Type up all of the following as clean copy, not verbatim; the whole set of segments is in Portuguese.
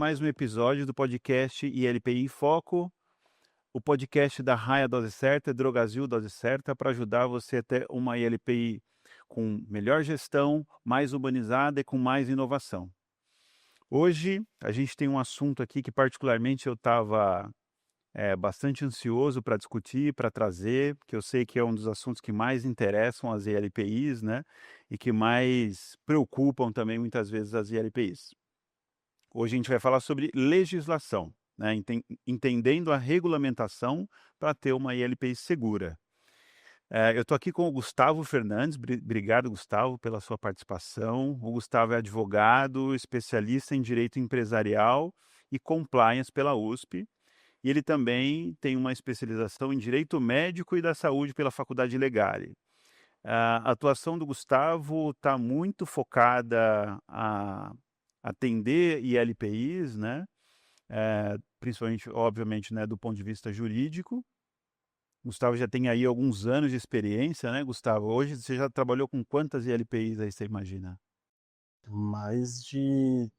mais um episódio do podcast ILPI em Foco, o podcast da Raia Dose Certa, Drogazil Dose Certa, para ajudar você a ter uma ILPI com melhor gestão, mais urbanizada e com mais inovação. Hoje a gente tem um assunto aqui que particularmente eu estava bastante ansioso para discutir, para trazer, que eu sei que é um dos assuntos que mais interessam as ILPIs, né? E que mais preocupam também muitas vezes as ILPIs. Hoje a gente vai falar sobre legislação, né? Entendendo a regulamentação para ter uma ILPI segura. Eu estou aqui com o Gustavo Fernandes. Obrigado, Gustavo, pela sua participação. O Gustavo é advogado, especialista em direito empresarial e compliance pela USP. E ele também tem uma especialização em direito médico e da saúde pela Faculdade Legale. A atuação do Gustavo está muito focada a atender ILPIs, né? Principalmente, obviamente, né, do ponto de vista jurídico. Gustavo já tem aí alguns anos de experiência, né, Gustavo? Hoje você já trabalhou com quantas ILPIs aí, você imagina? Mais de,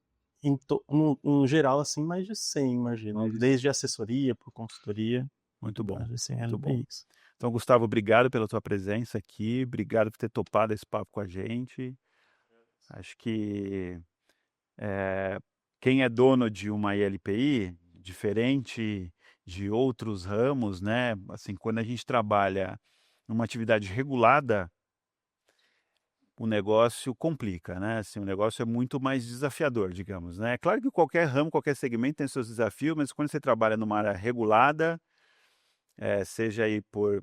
no geral, assim, mais de 100, imagino. Desde assessoria por consultoria, Muito bom, mais de 100 muito bom. LPIs. Então, Gustavo, obrigado pela tua presença aqui, obrigado por ter topado esse papo com a gente. Acho que quem é dono de uma ILPI, diferente de outros ramos, né? Assim, quando a gente trabalha numa atividade regulada, o negócio complica, né? Assim, o negócio é muito mais desafiador, digamos, né? É claro que qualquer ramo, qualquer segmento tem seus desafios, mas quando você trabalha numa área regulada, seja aí por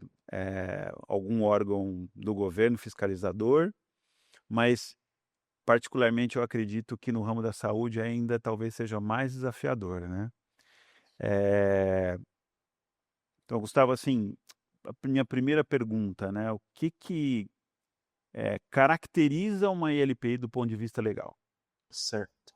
algum órgão do governo fiscalizador, mas particularmente eu acredito que no ramo da saúde ainda talvez seja mais desafiador, né? É, Então, Gustavo, assim, a minha primeira pergunta, né? O que caracteriza uma ILPI do ponto de vista legal? Certo.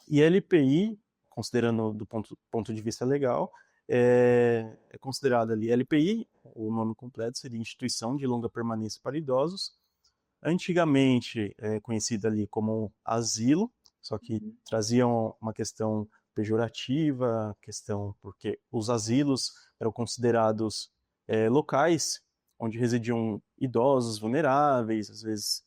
E LPI, considerando do ponto de vista legal, é considerada ali LPI, o nome completo seria Instituição de Longa Permanência para Idosos, antigamente conhecida ali como asilo, só que traziam uma questão pejorativa, questão porque os asilos eram considerados locais onde residiam idosos vulneráveis, às vezes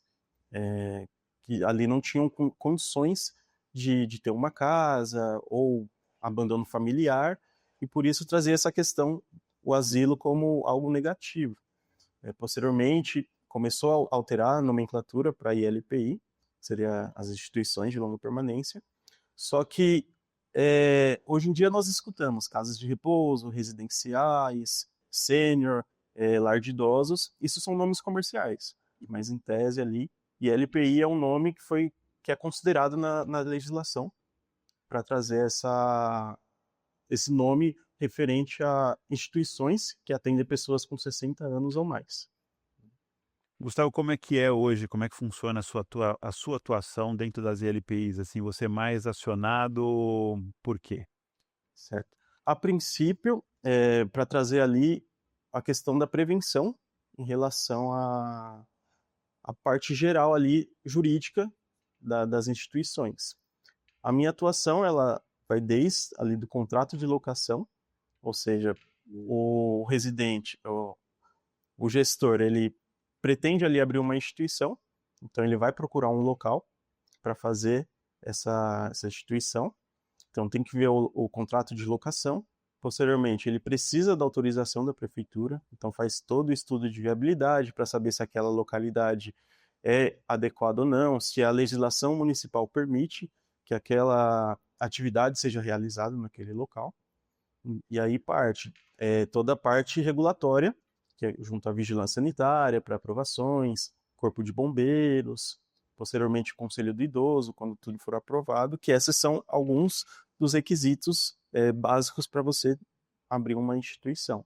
que ali não tinham condições de ter uma casa ou abandono familiar, e por isso trazia essa questão, o asilo, como algo negativo. Posteriormente, começou a alterar a nomenclatura para ILPI, seria as instituições de longa permanência, só que hoje em dia nós escutamos casas de repouso, residenciais, sênior, lar de idosos, isso são nomes comerciais, mas em tese ali, ILPI é um nome que é considerado na legislação para trazer esse nome referente a instituições que atendem pessoas com 60 anos ou mais. Gustavo, como é que é hoje? Como é que funciona a sua atuação dentro das ILPIs? Assim, você é mais acionado por quê? Certo? A princípio, para trazer ali a questão da prevenção em relação à parte geral ali jurídica das instituições. A minha atuação ela vai desde ali do contrato de locação, ou seja, o residente, o gestor, ele pretende ali abrir uma instituição, então ele vai procurar um local para fazer essa instituição. Então tem que ver o contrato de locação. Posteriormente, ele precisa da autorização da prefeitura, então faz todo o estudo de viabilidade para saber se aquela localidade é adequada ou não, se a legislação municipal permite que aquela atividade seja realizada naquele local. E aí parte toda a parte regulatória, que é junto à vigilância sanitária, para aprovações, corpo de bombeiros, posteriormente o conselho do idoso, quando tudo for aprovado, que esses são alguns dos requisitos básicos para você abrir uma instituição.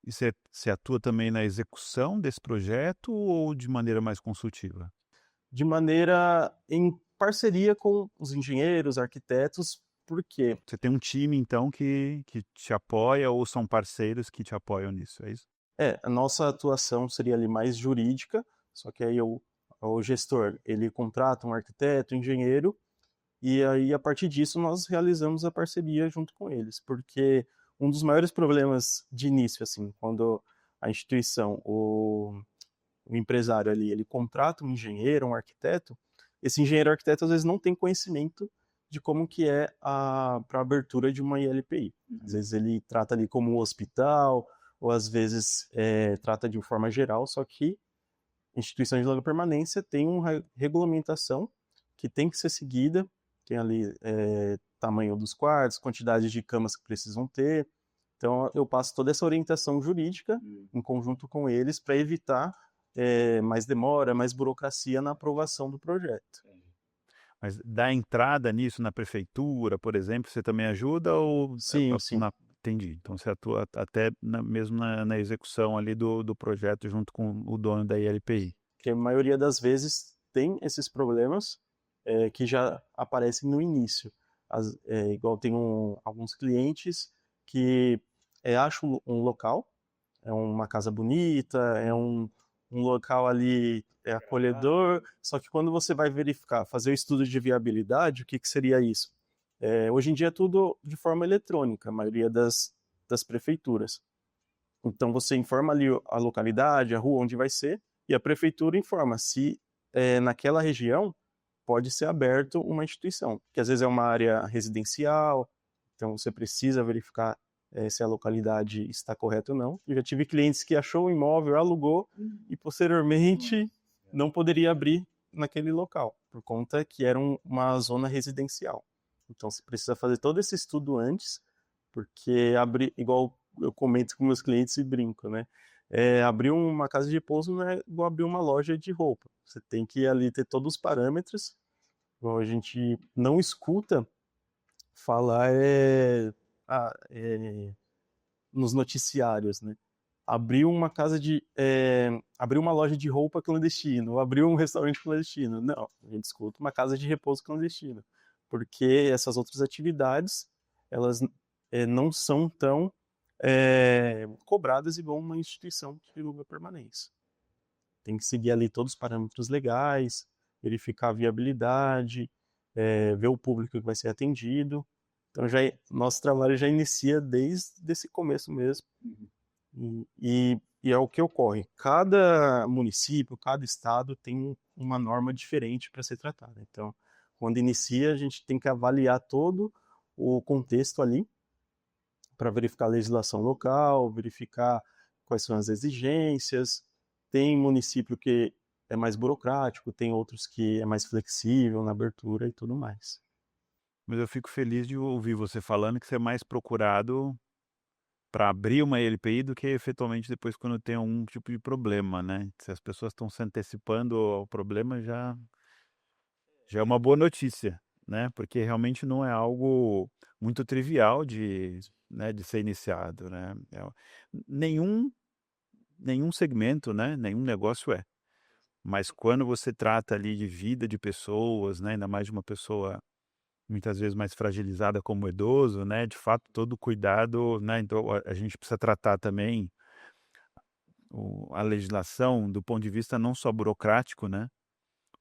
E você atua também na execução desse projeto ou de maneira mais consultiva? De maneira em parceria com os engenheiros, arquitetos, porque Você tem um time, então, que te apoia ou são parceiros que te apoiam nisso, é isso? a nossa atuação seria ali mais jurídica, só que aí o gestor, ele contrata um arquiteto, um engenheiro, E aí, a partir disso, nós realizamos a parceria junto com eles, porque um dos maiores problemas de início, assim, quando a instituição, o empresário ali, ele contrata um engenheiro, um arquiteto, esse engenheiro arquiteto às vezes não tem conhecimento de como que é para a abertura de uma ILPI. Às vezes ele trata ali como um hospital, ou às vezes trata de forma geral, só que instituição de longa permanência tem uma regulamentação que tem que ser seguida, tem ali tamanho dos quartos, quantidade de camas que precisam ter. Então eu passo toda essa orientação jurídica em conjunto com eles para evitar mais demora, mais burocracia na aprovação do projeto. Mas dar entrada nisso na prefeitura, por exemplo, você também ajuda ou Sim, sim. entendi. Então você atua até mesmo na execução ali do projeto junto com o dono da ILPI. Porque a maioria das vezes tem esses problemas que já aparecem no início. Igual tem alguns clientes que acham um local, é uma casa bonita, é um local ali acolhedor, só que quando você vai verificar, fazer o estudo de viabilidade, o que seria isso? Hoje em dia é tudo de forma eletrônica, a maioria das prefeituras. Então você informa ali a localidade, a rua onde vai ser, e a prefeitura informa se naquela região pode ser aberto uma instituição, que às vezes é uma área residencial, então você precisa verificar se a localidade está correta ou não. Eu já tive clientes que achou o imóvel, alugou e posteriormente não poderia abrir naquele local, por conta que era uma zona residencial. Então você precisa fazer todo esse estudo antes, porque abrir, igual eu comento com meus clientes e brinco, né? Abrir uma casa de repouso não é igual abrir uma loja de roupa. Você tem que ali ter todos os parâmetros. Igual a gente não escuta falar nos noticiários, né? Abriu uma loja de roupa clandestino, abriu um restaurante clandestino. Não, a gente escuta uma casa de repouso clandestino, porque essas outras atividades, elas não são tão cobradas igual uma instituição de longa permanência. Tem que seguir ali todos os parâmetros legais, verificar a viabilidade, ver o público que vai ser atendido. Então nosso trabalho já inicia desde esse começo mesmo. E é o que ocorre. Cada município, cada estado tem uma norma diferente para ser tratada. Então, quando inicia, a gente tem que avaliar todo o contexto ali para verificar a legislação local, verificar quais são as exigências. Tem município que é mais burocrático, tem outros que é mais flexível na abertura e tudo mais. Mas eu fico feliz de ouvir você falando que você é mais procurado para abrir uma LPI do que efetualmente depois quando tem algum tipo de problema, né? Se as pessoas estão se antecipando ao problema, já é uma boa notícia, né? Porque realmente não é algo muito trivial de ser iniciado, né? Nenhum, nenhum segmento, né? Nenhum negócio é. Mas quando você trata ali de vida de pessoas, né? Ainda mais de uma pessoa muitas vezes mais fragilizada como o idoso, né? De fato, todo cuidado, né? Então a gente precisa tratar também a legislação do ponto de vista não só burocrático, né?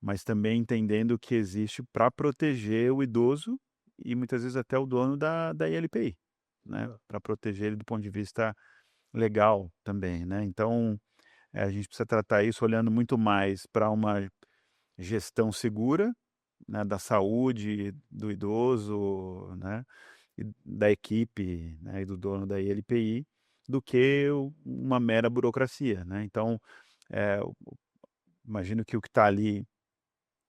Mas também entendendo que existe para proteger o idoso e muitas vezes até o dono da ILPI, né? Para proteger ele do ponto de vista legal também, né? Então, a gente precisa tratar isso olhando muito mais para uma gestão segura, né, da saúde do idoso, né, e da equipe, né, e do dono da ILPI, do que uma mera burocracia, né? Então, imagino que o que está ali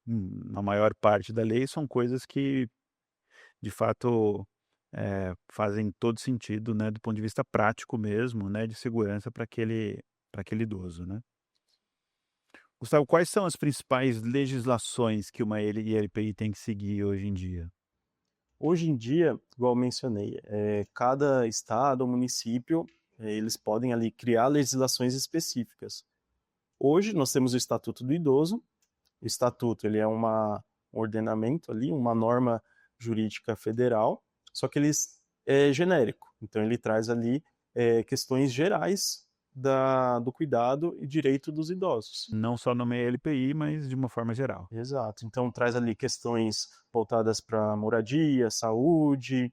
na maior parte da lei são coisas que, de fato, fazem todo sentido, né, do ponto de vista prático mesmo, né, de segurança para aquele idoso, né? Gustavo, quais são as principais legislações que uma ILPI tem que seguir hoje em dia? Hoje em dia, igual eu mencionei, cada estado ou município, eles podem ali criar legislações específicas. Hoje nós temos o Estatuto do Idoso. O Estatuto ele é um ordenamento ali, uma norma jurídica federal, só que ele é genérico. Então ele traz ali questões gerais do cuidado e direito dos idosos. Não só no meio LPI, mas de uma forma geral. Exato. Então traz ali questões voltadas para moradia, saúde,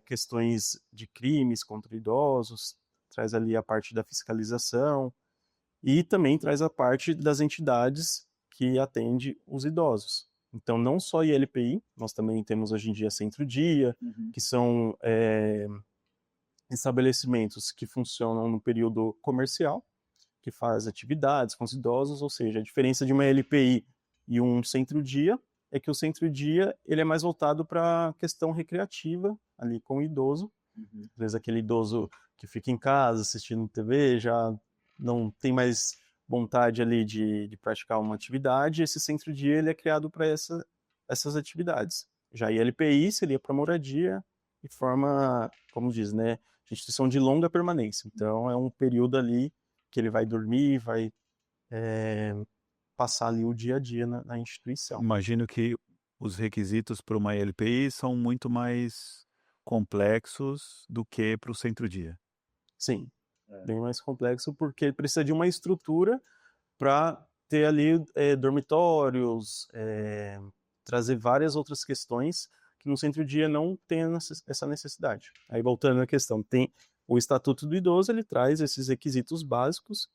questões de crimes contra idosos, traz ali a parte da fiscalização e também traz a parte das entidades que atende os idosos. Então não só ILPI, nós também temos hoje em dia Centro-Dia, que são estabelecimentos que funcionam no período comercial, que faz atividades com os idosos, ou seja, a diferença de uma LPI e um centro-dia é que o centro-dia ele é mais voltado para a questão recreativa ali com o idoso. Às vezes aquele idoso que fica em casa assistindo TV já não tem mais vontade ali de praticar uma atividade, esse centro-dia ele é criado para essas atividades. Já a ILPI seria para moradia e forma, como diz, né, instituição de longa permanência. Então é um período ali que ele vai dormir, vai passar ali o dia a dia na instituição. Imagino que os requisitos para uma LPI são muito mais complexos do que para o centro-dia. Sim, bem mais complexo porque precisa de uma estrutura para ter ali dormitórios, trazer várias outras questões que no centro-dia não tem essa necessidade. Aí voltando à questão, tem o Estatuto do Idoso, ele traz esses requisitos básicos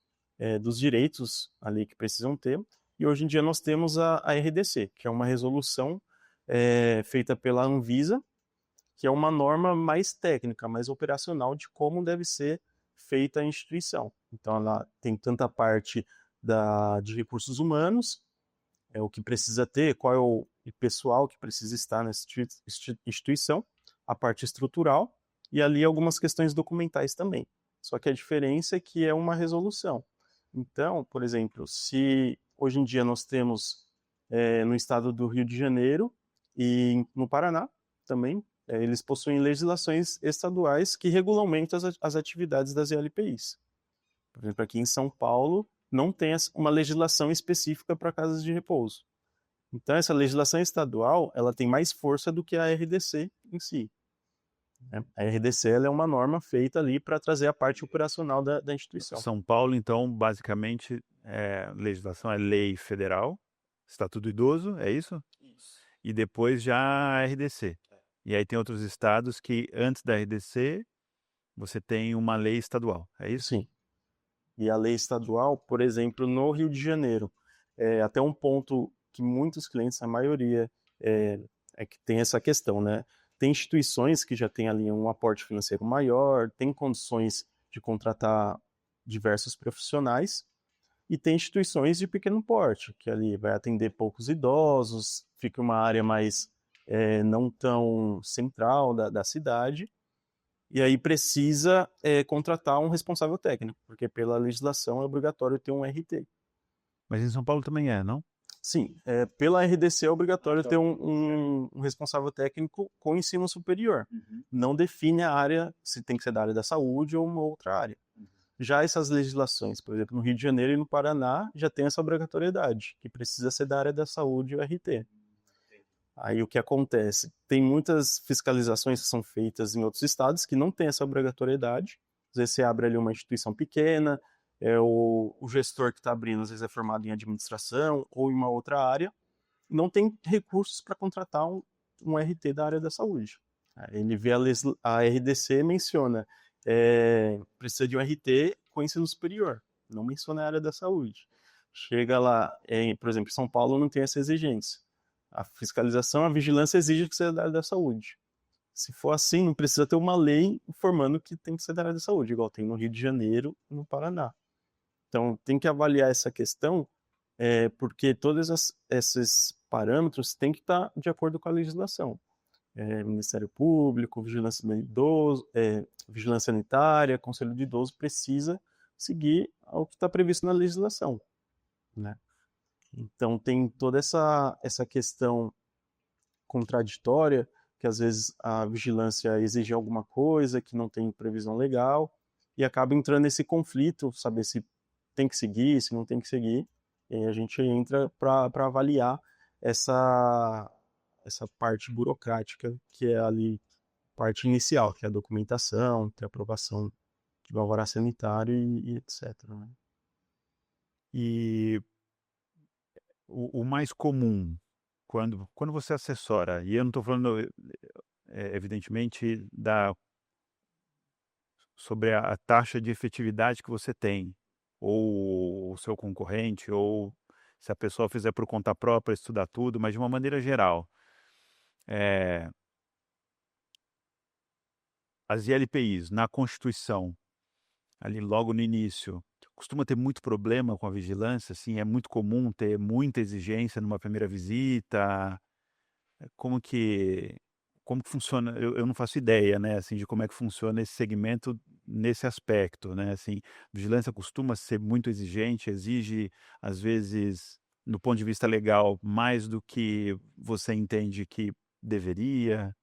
dos direitos ali que precisam ter, e hoje em dia nós temos a RDC, que é uma resolução feita pela Anvisa, que é uma norma mais técnica, mais operacional de como deve ser feita a instituição. Então ela tem tanta parte de recursos humanos, o que precisa ter, qual é o pessoal que precisa estar nessa instituição, a parte estrutural e ali algumas questões documentais também. Só que a diferença é que é uma resolução. Então, por exemplo, se hoje em dia nós temos no estado do Rio de Janeiro e no Paraná também, eles possuem legislações estaduais que regulamentam as atividades das ILPIs. Por exemplo, aqui em São Paulo não tem uma legislação específica para casas de repouso. Então, essa legislação estadual ela tem mais força do que a RDC em si. A RDC ela é uma norma feita ali para trazer a parte operacional da instituição. São Paulo, então, basicamente, legislação é lei federal, Estatuto do Idoso, é isso? Isso. E depois já a RDC. E aí tem outros estados que, antes da RDC, você tem uma lei estadual, é isso? Sim. E a lei estadual, por exemplo, no Rio de Janeiro, até um ponto que muitos clientes, a maioria, é que tem essa questão, né? Tem instituições que já têm ali um aporte financeiro maior, tem condições de contratar diversos profissionais, e tem instituições de pequeno porte, que ali vai atender poucos idosos, fica uma área mais não tão central da cidade, e aí precisa contratar um responsável técnico, porque pela legislação é obrigatório ter um RT. Mas em São Paulo também não? Sim, pela RDC é obrigatório ter um responsável técnico com ensino superior. Não define a área, se tem que ser da área da saúde ou uma outra área. Já essas legislações, por exemplo, no Rio de Janeiro e no Paraná, já tem essa obrigatoriedade, que precisa ser da área da saúde e o RT. Aí o que acontece? Tem muitas fiscalizações que são feitas em outros estados que não tem essa obrigatoriedade. Às vezes você abre ali uma instituição pequena, o gestor que está abrindo às vezes é formado em administração ou em uma outra área, não tem recursos para contratar um RT da área da saúde. Aí ele vê a RDC menciona precisa de um RT com ensino superior, não menciona a área da saúde. Chega lá, por exemplo, em São Paulo não tem essa exigência. A fiscalização, a vigilância exige que seja da área da saúde. Se for assim, não precisa ter uma lei informando que tem que ser da área da saúde, igual tem no Rio de Janeiro e no Paraná. Então, tem que avaliar essa questão, porque todos esses parâmetros têm que estar de acordo com a legislação. Ministério Público, Vigilância do Idoso, Vigilância Sanitária, Conselho de Idoso precisa seguir o que está previsto na legislação, né? Então tem toda essa questão contraditória, que às vezes a vigilância exige alguma coisa que não tem previsão legal, e acaba entrando nesse conflito, saber se tem que seguir, se não tem que seguir, e aí a gente entra para avaliar essa parte burocrática, que é ali parte inicial, que é a documentação, que é a aprovação de alvará sanitário e etc, né. E o mais comum, quando você assessora, e eu não estou falando, evidentemente da sobre a taxa de efetividade que você tem, ou o seu concorrente, ou se a pessoa fizer por conta própria, estudar tudo, mas de uma maneira geral, eh, as ILPIs na Constituição, ali logo no início, costuma ter muito problema com a vigilância, assim, é muito comum ter muita exigência numa primeira visita. Como que como que funciona? Eu não faço ideia, né, assim, de como é que funciona esse segmento nesse aspecto, né, assim, vigilância costuma ser muito exigente, exige, às vezes, no ponto de vista legal, mais do que você entende que deveria.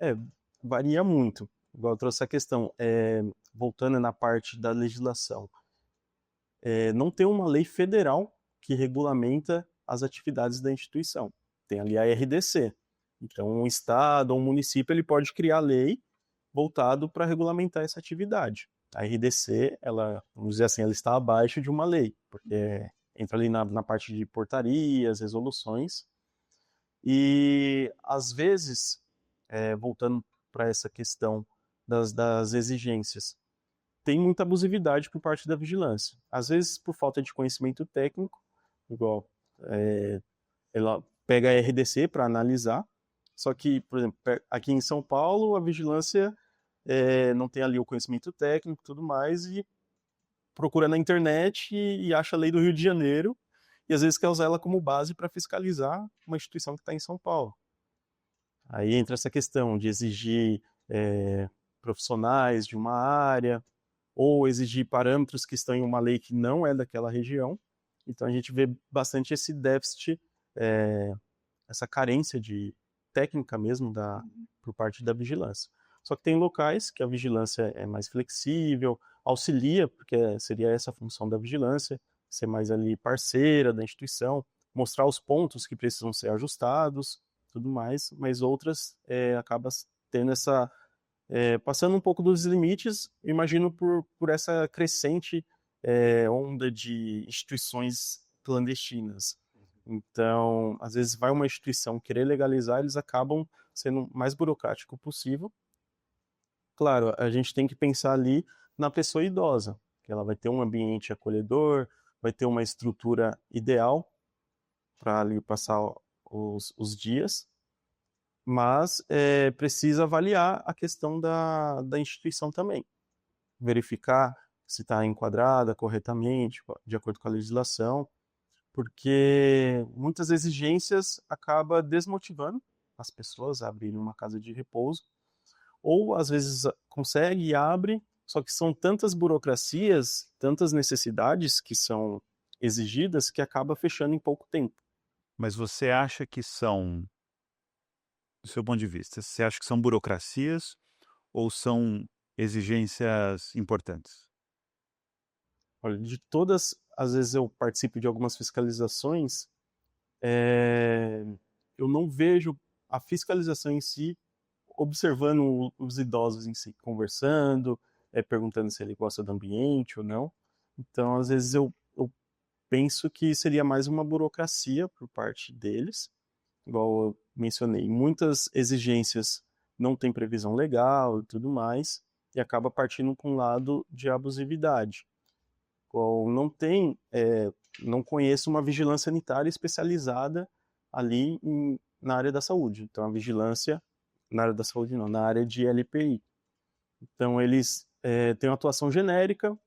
É, varia muito. Igual eu trouxe a questão, voltando na parte da legislação, não tem uma lei federal que regulamenta as atividades da instituição. Tem ali a RDC. Então, um estado ou um município ele pode criar lei voltado para regulamentar essa atividade. A RDC, ela, vamos dizer assim, ela está abaixo de uma lei, porque entra ali na parte de portarias, resoluções, e às vezes, voltando para essa questão das exigências, tem muita abusividade por parte da vigilância. Às vezes por falta de conhecimento técnico, igual ela pega a RDC para analisar, só que, por exemplo, aqui em São Paulo, a vigilância não tem ali o conhecimento técnico e tudo mais, e procura na internet e acha a lei do Rio de Janeiro, e às vezes quer usar ela como base para fiscalizar uma instituição que está em São Paulo. Aí entra essa questão de exigir profissionais de uma área, ou exigir parâmetros que estão em uma lei que não é daquela região. Então a gente vê bastante esse déficit, essa carência de técnica mesmo por parte da vigilância. Só que tem locais que a vigilância é mais flexível, auxilia, porque seria essa a função da vigilância, ser mais ali parceira da instituição, mostrar os pontos que precisam ser ajustados, tudo mais, mas outras acaba tendo essa passando um pouco dos limites, imagino por essa crescente onda de instituições clandestinas. Então, às vezes vai uma instituição querer legalizar, eles acabam sendo o mais burocrático possível. Claro, a gente tem que pensar ali na pessoa idosa, que ela vai ter um ambiente acolhedor, vai ter uma estrutura ideal para ali passar os dias, mas precisa avaliar a questão da instituição também, verificar se está enquadrada corretamente, de acordo com a legislação, porque muitas exigências acabam desmotivando as pessoas a abrirem uma casa de repouso, ou às vezes consegue e abre, só que são tantas burocracias, tantas necessidades que são exigidas que acaba fechando em pouco tempo. Mas você acha que são, do seu ponto de vista, você acha que são burocracias ou são exigências importantes? Olha, de todas, às vezes eu participo de algumas fiscalizações, é, eu não vejo a fiscalização em si observando os idosos em si, conversando, perguntando se ele gosta do ambiente ou não. Então, às vezes eu penso que seria mais uma burocracia por parte deles, igual eu mencionei, muitas exigências não têm previsão legal e tudo mais, e acaba partindo com um lado de abusividade. Igual não conheço uma vigilância sanitária especializada ali na área da saúde. Então, a vigilância na área da saúde não, na área de LPI. Então, eles têm uma atuação genérica,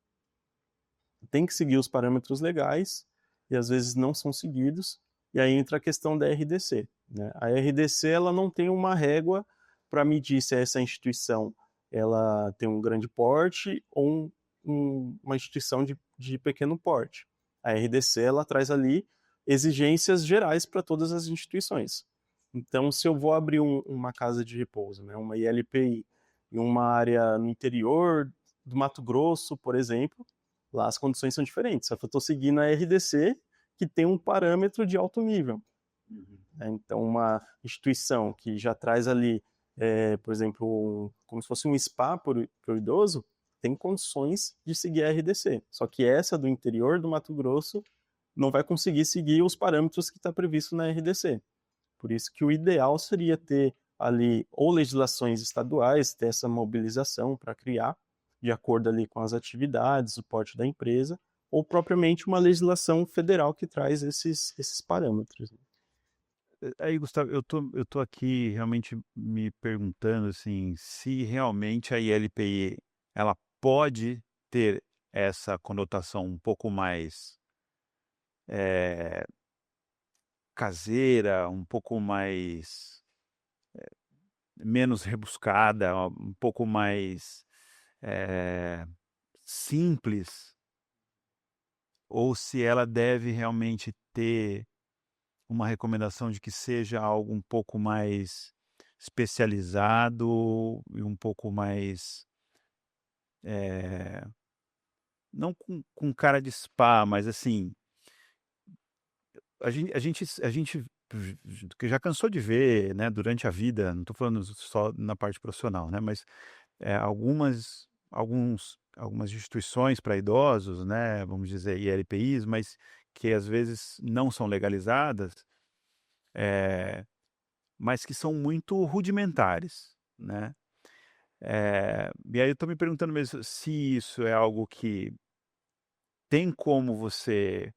tem que seguir os parâmetros legais, e às vezes não são seguidos, e aí entra a questão da RDC. Né? A RDC ela não tem uma régua para medir se essa instituição ela tem um grande porte ou uma instituição de pequeno porte. A RDC ela traz ali exigências gerais para todas as instituições. Então, se eu vou abrir uma casa de repouso, né, uma ILPI, em uma área no interior do Mato Grosso, por exemplo, lá as condições são diferentes. Só que eu estou seguindo a RDC, que tem um parâmetro de alto nível. Então, uma instituição que já traz ali, por exemplo, como se fosse um spa para o idoso, tem condições de seguir a RDC. Só que essa do interior do Mato Grosso não vai conseguir seguir os parâmetros que está previsto na RDC. Por isso que o ideal seria ter ali ou legislações estaduais, ter essa mobilização para criar, de acordo ali com as atividades, o porte da empresa, ou propriamente uma legislação federal que traz esses parâmetros. Aí, Gustavo, eu tô aqui realmente me perguntando assim, se realmente a ILPI ela pode ter essa conotação um pouco mais eh, caseira, um pouco mais menos rebuscada, um pouco mais eh, simples, ou se ela deve realmente ter uma recomendação de que seja algo um pouco mais especializado e um pouco mais, eh, não com cara de spa, mas assim, a gente que já cansou de ver, né, durante a vida, não estou falando só na parte profissional, né, mas, algumas instituições para idosos, né, vamos dizer ILPIs, mas que às vezes não são legalizadas, eh mas que são muito rudimentares, né. E aí eu estou me perguntando mesmo se isso é algo que tem como você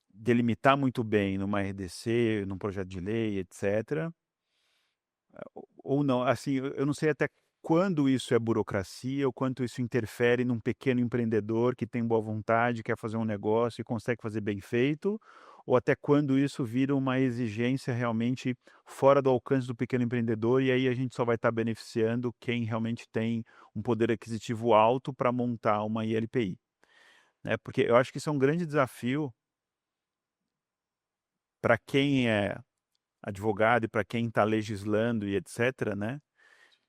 delimitar muito bem numa RDC, num projeto de lei, etcétera, ou não. Assim, eu não sei até quando isso é burocracia, ou quanto isso interfere num pequeno empreendedor que tem boa vontade, quer fazer um negócio e consegue fazer bem feito, ou até quando isso vira uma exigência realmente fora do alcance do pequeno empreendedor, e aí a gente só vai estar beneficiando quem realmente tem um poder aquisitivo alto para montar uma ILPI, né. Porque eu acho que isso é um grande desafio para quem é advogado e para quem está legislando e etcétera, né,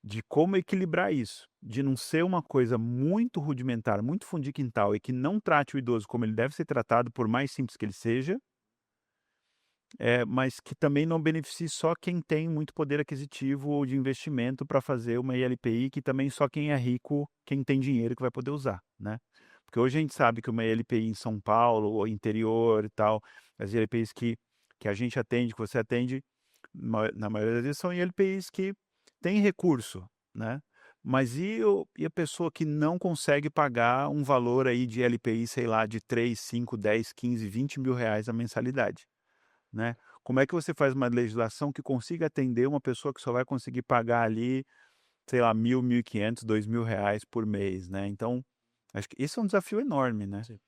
de como equilibrar isso, de não ser uma coisa muito rudimentar, muito fundo de quintal e que não trate o idoso como ele deve ser tratado, por mais simples que ele seja, mas que também não beneficie só quem tem muito poder aquisitivo ou de investimento para fazer uma ILPI, que também só quem é rico, quem tem dinheiro que vai poder usar, né. Porque hoje a gente sabe que uma ILPI em São Paulo ou interior e tal, as ILPIs que a gente atende, que você atende, na maioria das vezes são ILPIs que têm recurso, né. Mas e a pessoa que não consegue pagar um valor aí de LPI, sei lá, de 3, 5, 10, 15, 20 mil reais a mensalidade, né. Como é que você faz uma legislação que consiga atender uma pessoa que só vai conseguir pagar ali, sei lá, 1.000, 1.500, 2.000 reais por mês, né. Então, acho que esse é um desafio enorme, né. Sim.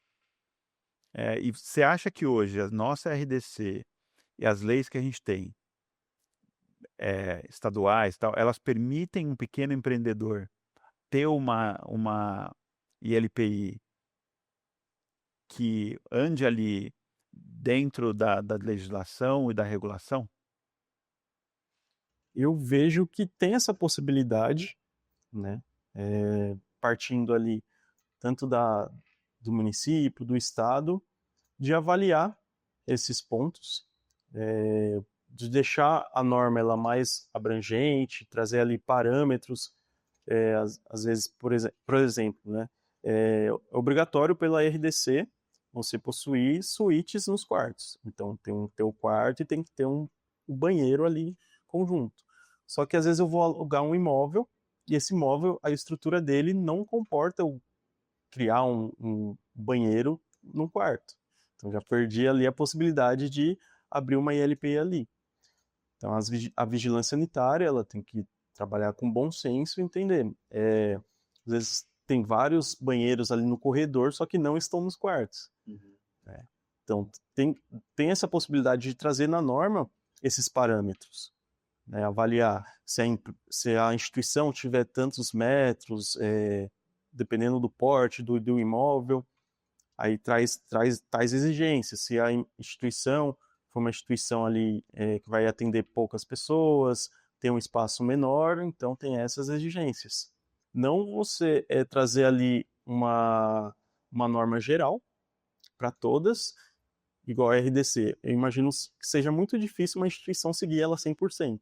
E você acha que hoje a nossa RDC e as leis que a gente tem, estaduais e tal, elas permitem um pequeno empreendedor ter uma ILPI que ande ali dentro da legislação e da regulação? Eu vejo que tem essa possibilidade, né? Partindo ali tanto do município, do estado, de avaliar esses pontos, de deixar a norma ela mais abrangente, trazer ali parâmetros, às vezes, por exemplo, né, é obrigatório pela RDC você possuir suítes nos quartos. Então tem um ter o quarto e tem que ter um banheiro ali conjunto. Só que às vezes eu vou alugar um imóvel e esse imóvel, a estrutura dele não comporta eu criar um banheiro num quarto. Então já perdi ali a possibilidade de abrir uma ILPI ali. Então a vigilância sanitária ela tem que trabalhar com bom senso e entender. Às vezes tem vários banheiros ali no corredor, só que não estão nos quartos. Né? Então tem essa possibilidade de trazer na norma esses parâmetros. Né? Avaliar se a instituição tiver tantos metros, dependendo do porte do imóvel, aí traz tais exigências. Se a instituição for uma instituição ali que vai atender poucas pessoas, tem um espaço menor, então tem essas exigências. Não você trazer ali uma norma geral para todas, igual a RDC. Eu imagino que seja muito difícil uma instituição seguir ela 100%.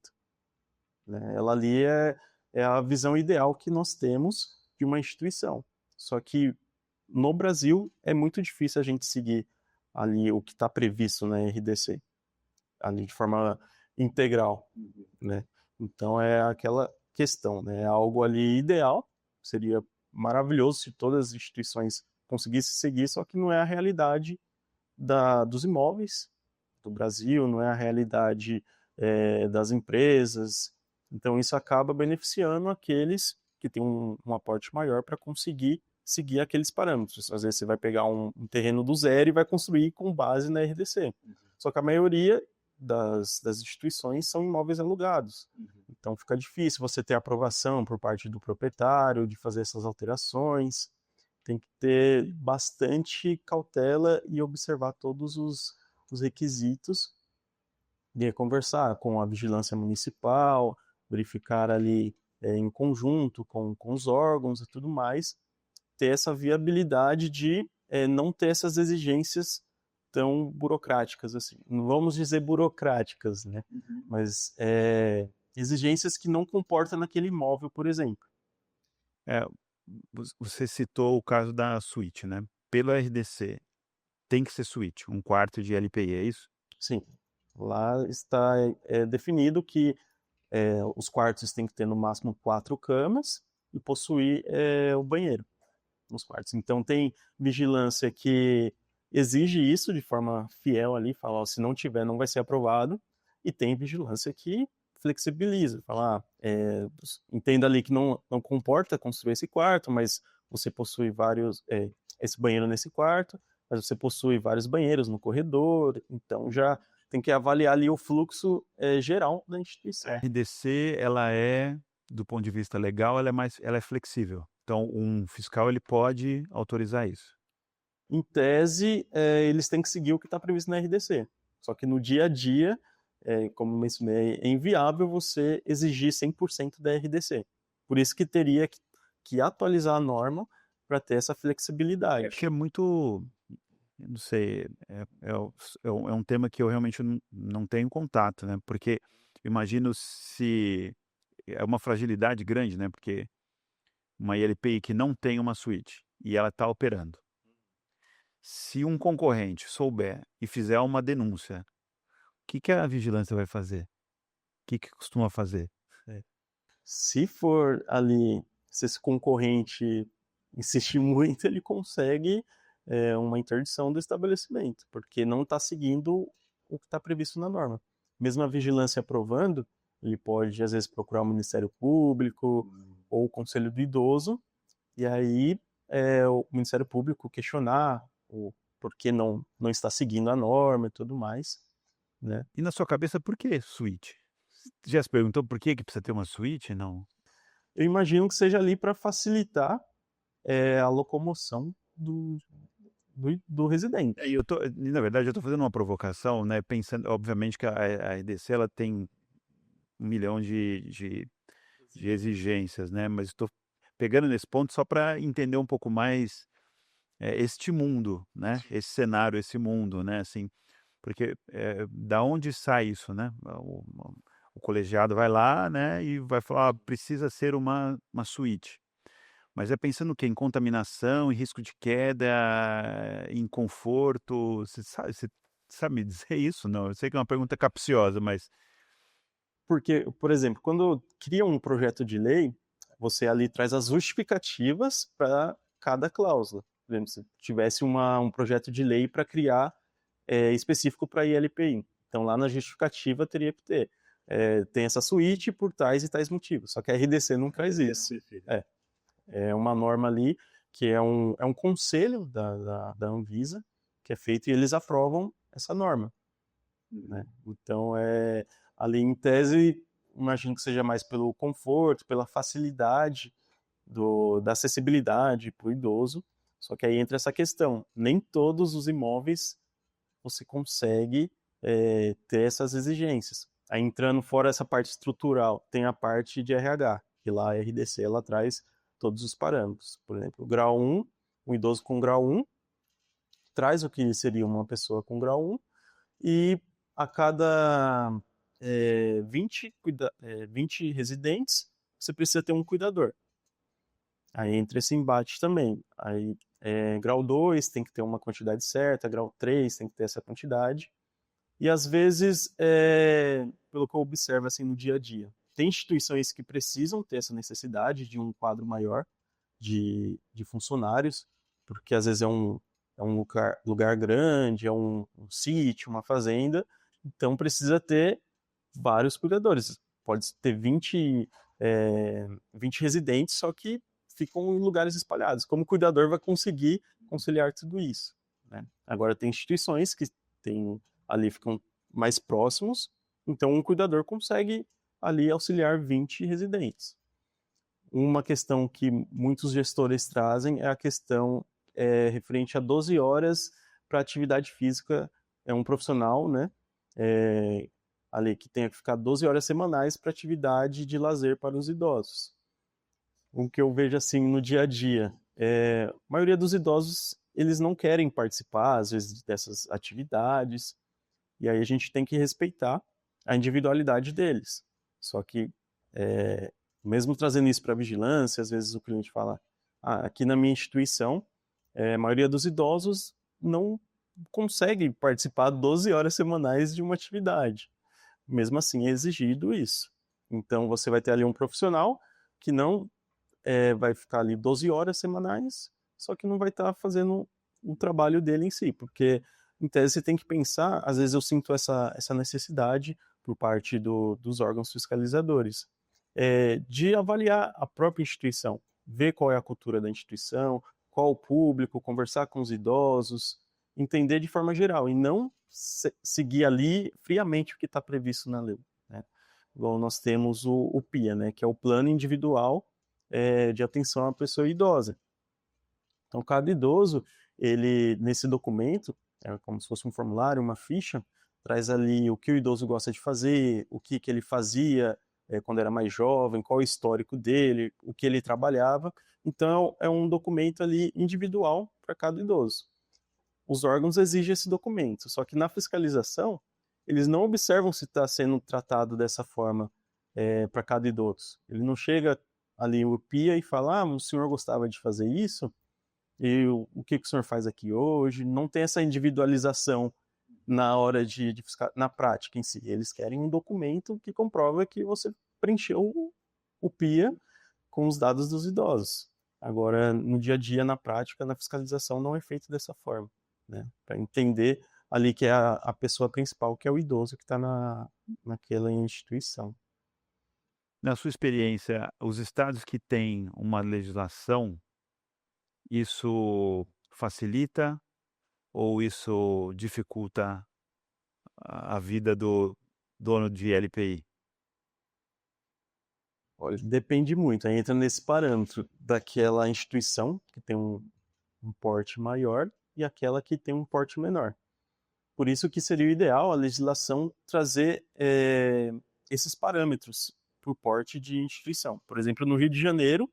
Né? Ela ali é a visão ideal que nós temos de uma instituição. Só que no Brasil é muito difícil a gente seguir ali o que está previsto na RDC, ali de forma integral, né? Então é aquela questão, né? É algo ali ideal, seria maravilhoso se todas as instituições conseguissem seguir, só que não é a realidade dos imóveis do Brasil, não é a realidade das empresas. Então isso acaba beneficiando aqueles que têm um aporte maior para conseguir seguir aqueles parâmetros. Às vezes você vai pegar um terreno do zero e vai construir com base na RDC. Só que a maioria das instituições são imóveis alugados. Então fica difícil você ter aprovação por parte do proprietário de fazer essas alterações. Tem que ter bastante cautela e observar todos os requisitos de conversar com a vigilância municipal, verificar ali em conjunto com os órgãos e tudo mais, ter essa viabilidade de não ter essas exigências tão burocráticas assim. Não vamos dizer burocráticas, né? Mas exigências que não comportam naquele imóvel, por exemplo. É, você citou o caso da suíte, né? Pelo RDC, tem que ser suíte, um quarto de LPI, é isso? Sim, lá está definido que os quartos têm que ter no máximo 4 camas e possuir o banheiro nos quartos. Então tem vigilância que exige isso de forma fiel ali, fala, ó, se não tiver não vai ser aprovado, e tem vigilância que flexibiliza, fala, entenda ali que não comporta construir esse quarto, mas você possui esse banheiro nesse quarto, mas você possui vários banheiros no corredor, então já tem que avaliar ali o fluxo geral da instituição. A RDC, ela é, do ponto de vista legal, ela é flexível. Então, um fiscal ele pode autorizar isso. Em tese, eles têm que seguir o que está previsto na RDC. Só que no dia a dia, como mencionei, é inviável você exigir 100% da RDC. Por isso que teria que atualizar a norma para ter essa flexibilidade. Acho que é muito, eu não sei, é um tema que eu realmente não tenho contato, né? Porque imagino se é uma fragilidade grande, né? Porque uma ILPI que não tem uma suíte e ela está operando. Se um concorrente souber e fizer uma denúncia, o que a vigilância vai fazer? O que costuma fazer? Se for ali, se esse concorrente insistir muito, ele consegue uma interdição do estabelecimento, porque não está seguindo o que está previsto na norma. Mesmo a vigilância aprovando, ele pode, às vezes, procurar o Ministério Público ou o Conselho do Idoso, e aí o Ministério Público questionar o porquê não está seguindo a norma e tudo mais, né? E na sua cabeça, por que suíte? Já se perguntou por que precisa ter uma suíte? Não. Eu imagino que seja ali para facilitar a locomoção do residente. Na verdade, eu tô fazendo uma provocação, né? Pensando, obviamente, que a RDC ela tem 1 milhão de exigências, né? Mas estou pegando nesse ponto só para entender um pouco mais este mundo, né? Esse cenário, esse mundo, né? Assim, porque da onde sai isso, né? O colegiado vai lá, né? E vai falar, precisa ser uma suíte. Mas é pensando o quê? Em contaminação, em risco de queda, em conforto. Você sabe me dizer isso? Não, eu sei que é uma pergunta capciosa, mas Porque, por exemplo, quando cria um projeto de lei, você ali traz as justificativas para cada cláusula. Por exemplo, se tivesse um projeto de lei para criar específico para ILPI. Então, lá na justificativa teria que ter. Tem essa suíte por tais e tais motivos. Só que a RDC não traz isso. É uma norma ali que é um conselho da Anvisa que é feito e eles aprovam essa norma. Né? Então, ali em tese, imagino que seja mais pelo conforto, pela facilidade da acessibilidade para o idoso. Só que aí entra essa questão: nem todos os imóveis você consegue ter essas exigências. Aí entrando fora essa parte estrutural, tem a parte de RH, que lá a RDC ela traz todos os parâmetros. Por exemplo, o grau 1, um idoso com grau 1, traz o que seria uma pessoa com grau 1, e a cada 20 residentes, você precisa ter um cuidador. Aí entra esse embate também. Aí, grau 2 tem que ter uma quantidade certa, grau 3 tem que ter essa quantidade. E às vezes, pelo que eu observo assim no dia a dia, tem instituições que precisam ter essa necessidade de um quadro maior de funcionários, porque às vezes é um lugar grande, é um sítio, uma fazenda, então precisa ter vários cuidadores. Pode ter 20 residentes, só que ficam em lugares espalhados. Como o cuidador vai conseguir conciliar tudo isso? Né? Agora, tem instituições que ali ficam mais próximos, então um cuidador consegue ali auxiliar 20 residentes. Uma questão que muitos gestores trazem é a questão referente a 12 horas para atividade física. É um profissional, né, ali que tenha que ficar 12 horas semanais para atividade de lazer para os idosos. O que eu vejo assim no dia a dia, a maioria dos idosos eles não querem participar às vezes dessas atividades, e aí a gente tem que respeitar a individualidade deles. Só que mesmo trazendo isso para a vigilância, às vezes o cliente fala, aqui na minha instituição, a maioria dos idosos não consegue participar 12 horas semanais de uma atividade. Mesmo assim, é exigido isso. Então, você vai ter ali um profissional que não vai ficar ali 12 horas semanais, só que não vai estar fazendo o trabalho dele em si, porque, em tese, você tem que pensar, às vezes eu sinto essa necessidade por parte dos órgãos fiscalizadores, de avaliar a própria instituição, ver qual é a cultura da instituição, qual o público, conversar com os idosos, entender de forma geral, e não seguir ali friamente o que está previsto na lei. Né? Igual nós temos o PIA, né, que é o Plano Individual de Atenção à Pessoa Idosa. Então, cada idoso, ele nesse documento, é como se fosse um formulário, uma ficha, traz ali o que o idoso gosta de fazer, o que ele fazia quando era mais jovem, qual o histórico dele, o que ele trabalhava. Então, é um documento ali individual para cada idoso. Os órgãos exigem esse documento, só que na fiscalização, eles não observam se está sendo tratado dessa forma para cada idoso. Ele não chega ali o PIA e fala, o senhor gostava de fazer isso? E o que o senhor faz aqui hoje? Não tem essa individualização na hora de fiscal, na prática em si. Eles querem um documento que comprova que você preencheu o PIA com os dados dos idosos. Agora, no dia a dia, na prática, na fiscalização, não é feito dessa forma. Né? Para entender ali que é a pessoa principal, que é o idoso que está naquela instituição. Na sua experiência, os estados que têm uma legislação, isso facilita ou isso dificulta a vida do dono de LPI? Olha, depende muito, aí entra nesse parâmetro daquela instituição que tem um porte maior e aquela que tem um porte menor. Por isso que seria o ideal a legislação trazer esses parâmetros por porte de instituição. Por exemplo, no Rio de Janeiro,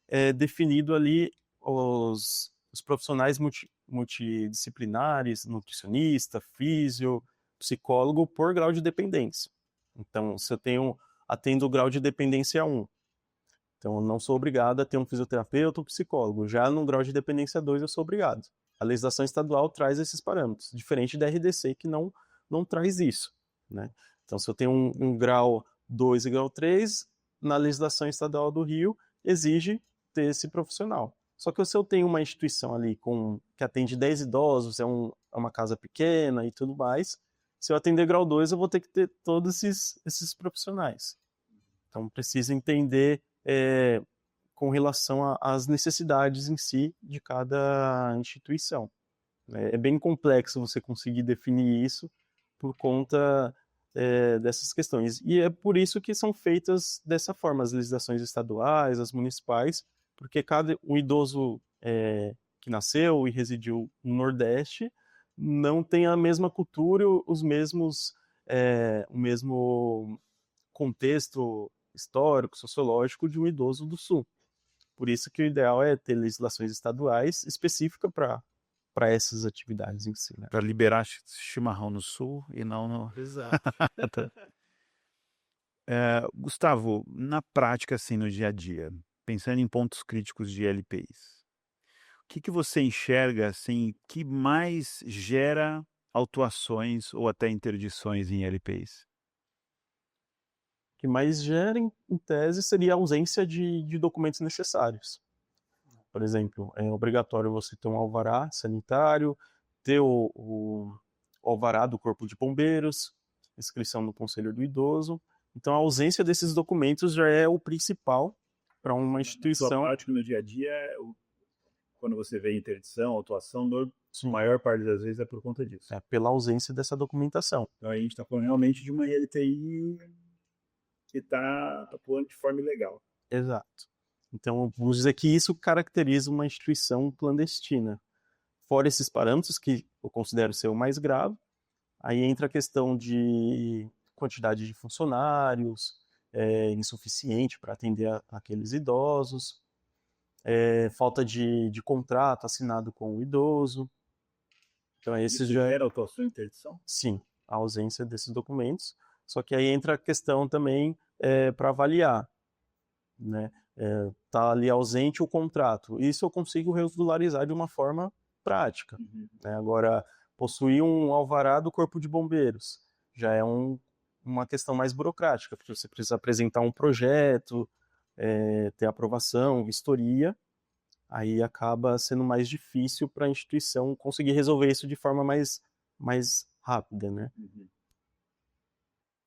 é definido ali os profissionais multidisciplinares, nutricionista, físio, psicólogo, por grau de dependência. Então, se eu atendo o grau de dependência 1, então eu não sou obrigado a ter um fisioterapeuta ou psicólogo. Já no grau de dependência 2, eu sou obrigado. A legislação estadual traz esses parâmetros, diferente da RDC, que não traz isso. Né? Então, se eu tenho um grau 2 e grau 3, na legislação estadual do Rio, exige ter esse profissional. Só que se eu tenho uma instituição ali que atende 10 idosos, é uma casa pequena e tudo mais, se eu atender grau 2, eu vou ter que ter todos esses profissionais. Então, preciso entender com relação às necessidades em si de cada instituição. É bem complexo você conseguir definir isso por conta dessas questões. E é por isso que são feitas dessa forma as legislações estaduais, as municipais, porque um idoso que nasceu e residiu no Nordeste não tem a mesma cultura, o mesmo contexto histórico, sociológico de um idoso do Sul. Por isso que o ideal é ter legislações estaduais específicas para essas atividades em si. Né? Para liberar chimarrão no Sul e não no... Exato. Gustavo, na prática, assim, no dia a dia, pensando em pontos críticos de LPIs, o que que você enxerga, assim, que mais gera autuações ou até interdições em LPIs? O que mais gera, em tese, seria a ausência de documentos necessários. Por exemplo, é obrigatório você ter um alvará sanitário, ter o alvará do Corpo de Bombeiros, inscrição no Conselho do Idoso. Então, a ausência desses documentos já é o principal para uma Na sua instituição. prática, no dia a dia, quando você vê interdição, autuação, a Sim, maior parte das vezes é por conta disso. pela ausência dessa documentação. Então, aí a gente está falando realmente de uma LTI que está atuando de forma ilegal. Exato. Então, vamos dizer que isso caracteriza uma instituição clandestina. Fora esses parâmetros, que eu considero ser o mais grave, aí entra a questão de quantidade de funcionários, insuficiente para atender aqueles idosos, falta de contrato assinado com o idoso. Então, esse Isso já é, gera autuação e interdição? sim, a ausência desses documentos. Só que aí entra a questão também para avaliar, né? Tá ali ausente o contrato. Isso eu consigo regularizar de uma forma prática, Uhum. né? Agora, possuir um alvará do Corpo de Bombeiros já é uma questão mais burocrática, porque você precisa apresentar um projeto, ter aprovação, vistoria, aí acaba sendo mais difícil para a instituição conseguir resolver isso de forma mais rápida, né? Uhum.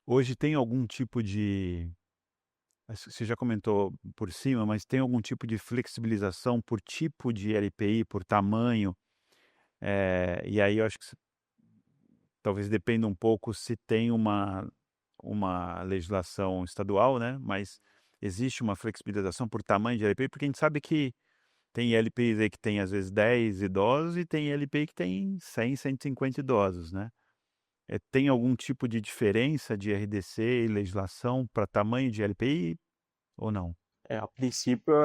Hoje tem algum tipo de, você já comentou por cima, mas tem algum tipo de flexibilização por tipo de LPI, por tamanho? E aí eu acho que talvez dependa um pouco se tem uma legislação estadual, né? Mas existe uma flexibilização por tamanho de LPI, porque a gente sabe que tem LPIs aí que tem às vezes 10 idosos e tem LPI que tem 100, 150 idosos, né? Tem algum tipo de diferença de RDC e legislação para tamanho de LPI ou não? A princípio,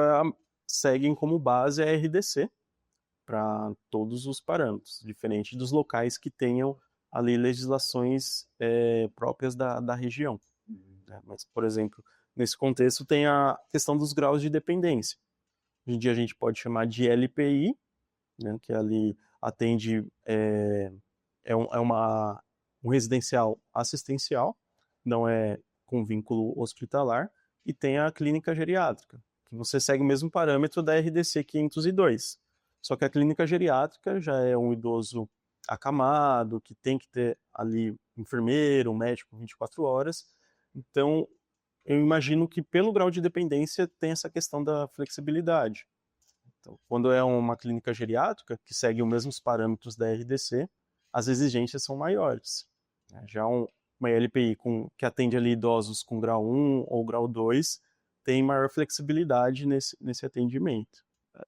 seguem como base a RDC para todos os parâmetros, diferente dos locais que tenham ali legislações próprias da região, Uhum. né? Mas, por exemplo, nesse contexto tem a questão dos graus de dependência. Hoje em dia a gente pode chamar de LPI, né, que ali atende, um residencial assistencial, não é com vínculo hospitalar, e tem a clínica geriátrica, que você segue o mesmo parâmetro da RDC 502. Só que a clínica geriátrica já é um idoso acamado, que tem que ter ali enfermeiro, um médico 24 horas. Então, eu imagino que pelo grau de dependência tem essa questão da flexibilidade. Então, quando é uma clínica geriátrica, que segue os mesmos parâmetros da RDC, as exigências são maiores. Já uma LPI que atende ali idosos com grau 1 ou grau 2 tem maior flexibilidade nesse atendimento.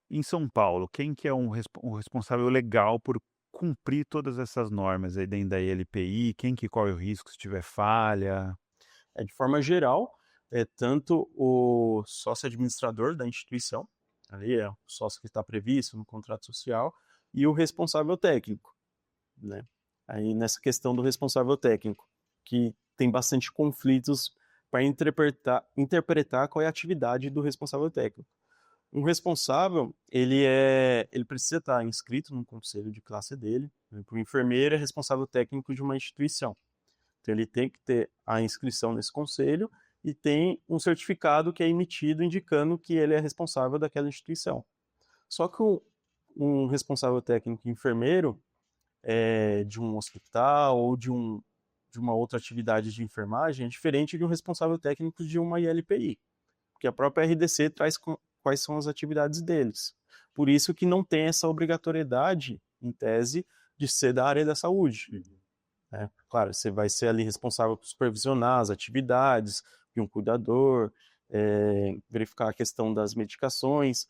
Em São Paulo, quem que é um responsável legal por cumprir todas essas normas aí dentro da LPI? Quem que corre o risco se tiver falha? De forma geral, tanto o sócio administrador da instituição, ali é o sócio que está previsto no contrato social, e o responsável técnico, né? Aí nessa questão do responsável técnico, que tem bastante conflitos para interpretar qual é a atividade do responsável técnico. Um responsável, ele precisa estar inscrito no conselho de classe dele. O enfermeiro é responsável técnico de uma instituição. Então ele tem que ter a inscrição nesse conselho e tem um certificado que é emitido indicando que ele é responsável daquela instituição. Só que um responsável técnico enfermeiro de um hospital ou de uma outra atividade de enfermagem é diferente de um responsável técnico de uma ILPI, porque a própria RDC traz quais são as atividades deles. Por isso que não tem essa obrigatoriedade, em tese, de ser da área da saúde. Né? Claro, você vai ser ali responsável por supervisionar as atividades de um cuidador, verificar a questão das medicações.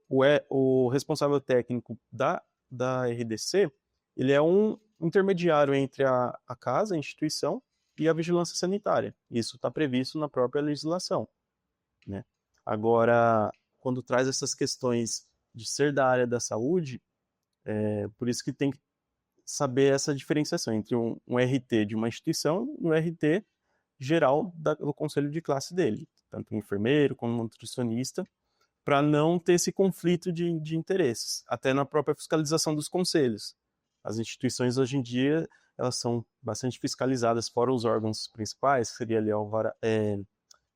O responsável técnico da RDC, ele é um intermediário entre a casa, a instituição, e a vigilância sanitária. Isso está previsto na própria legislação, né? Agora, quando traz essas questões de ser da área da saúde, por isso que tem que saber essa diferenciação entre um RT de uma instituição e um RT geral do conselho de classe dele. Tanto o enfermeiro como o nutricionista para não ter esse conflito de interesses, até na própria fiscalização dos conselhos. As instituições hoje em dia elas são bastante fiscalizadas, fora os órgãos principais, que seria ali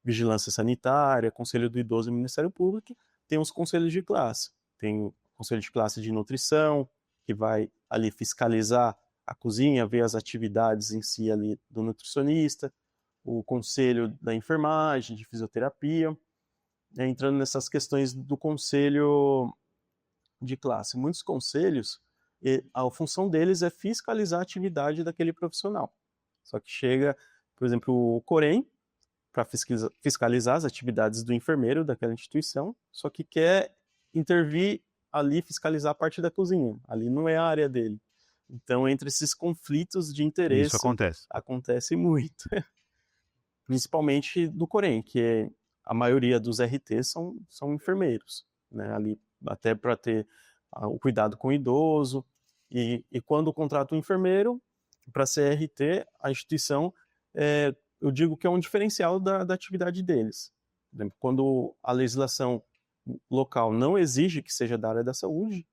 Vigilância Sanitária, Conselho do Idoso e Ministério Público, tem os conselhos de classe. Tem o Conselho de Classe de Nutrição, que vai ali fiscalizar a cozinha, ver as atividades em si ali do nutricionista, o Conselho da Enfermagem, de Fisioterapia, entrando nessas questões do Conselho de Classe. Muitos conselhos, a função deles é fiscalizar a atividade daquele profissional. Só que chega, por exemplo, o Corém, para fiscalizar as atividades do enfermeiro daquela instituição, só que quer intervir ali, fiscalizar a parte da cozinha. Ali não é a área dele. Então, entre esses conflitos de interesse, Isso acontece muito. Principalmente do Corém, que a maioria dos RTs são enfermeiros, né? Ali, até para ter o cuidado com o idoso. E quando contrata um enfermeiro, para ser RT, a instituição, eu digo que é um diferencial da atividade deles. Quando a legislação local não exige que seja da área da saúde,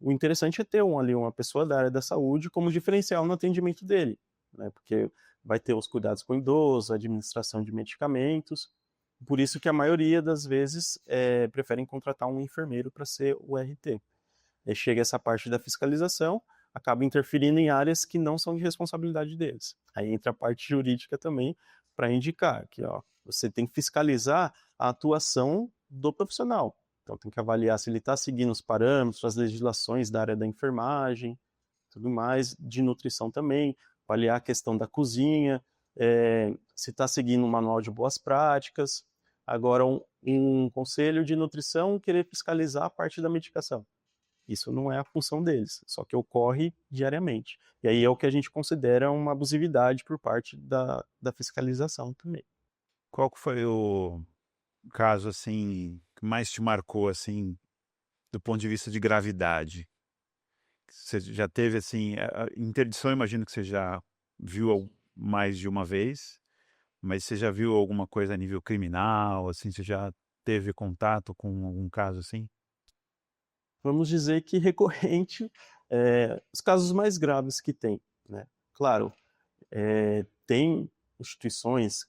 o interessante é ter ali uma pessoa da área da saúde como diferencial no atendimento dele, né? Porque vai ter os cuidados com o idoso, a administração de medicamentos. Por isso que a maioria das vezes preferem contratar um enfermeiro para ser o RT. Aí chega essa parte da fiscalização, acaba interferindo em áreas que não são de responsabilidade deles. Aí entra a parte jurídica também para indicar que você tem que fiscalizar a atuação do profissional. Então tem que avaliar se ele está seguindo os parâmetros, as legislações da área da enfermagem, tudo mais, de nutrição também, avaliar a questão da cozinha, se está seguindo um manual de boas práticas. Agora, um conselho de nutrição querer fiscalizar a parte da medicação. Isso não é a função deles, só que ocorre diariamente. E aí é o que a gente considera uma abusividade por parte da fiscalização também. Qual que foi o caso, assim, que mais te marcou, assim, do ponto de vista de gravidade? Você já teve, assim, interdição, imagino que você já viu mais de uma vez, mas você já viu alguma coisa a nível criminal, assim, você já teve contato com algum caso assim? Vamos dizer que recorrente, os casos mais graves que tem, né? Claro, tem instituições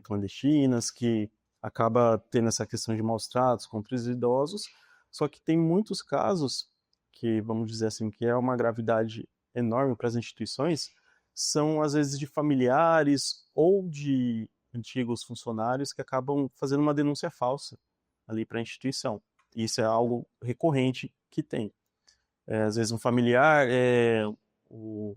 clandestinas que acaba tendo essa questão de maus tratos contra os idosos, só que tem muitos casos que, vamos dizer assim, que é uma gravidade enorme para as instituições, são às vezes de familiares ou de antigos funcionários que acabam fazendo uma denúncia falsa ali para a instituição. Isso é algo recorrente que tem. Às vezes um familiar, o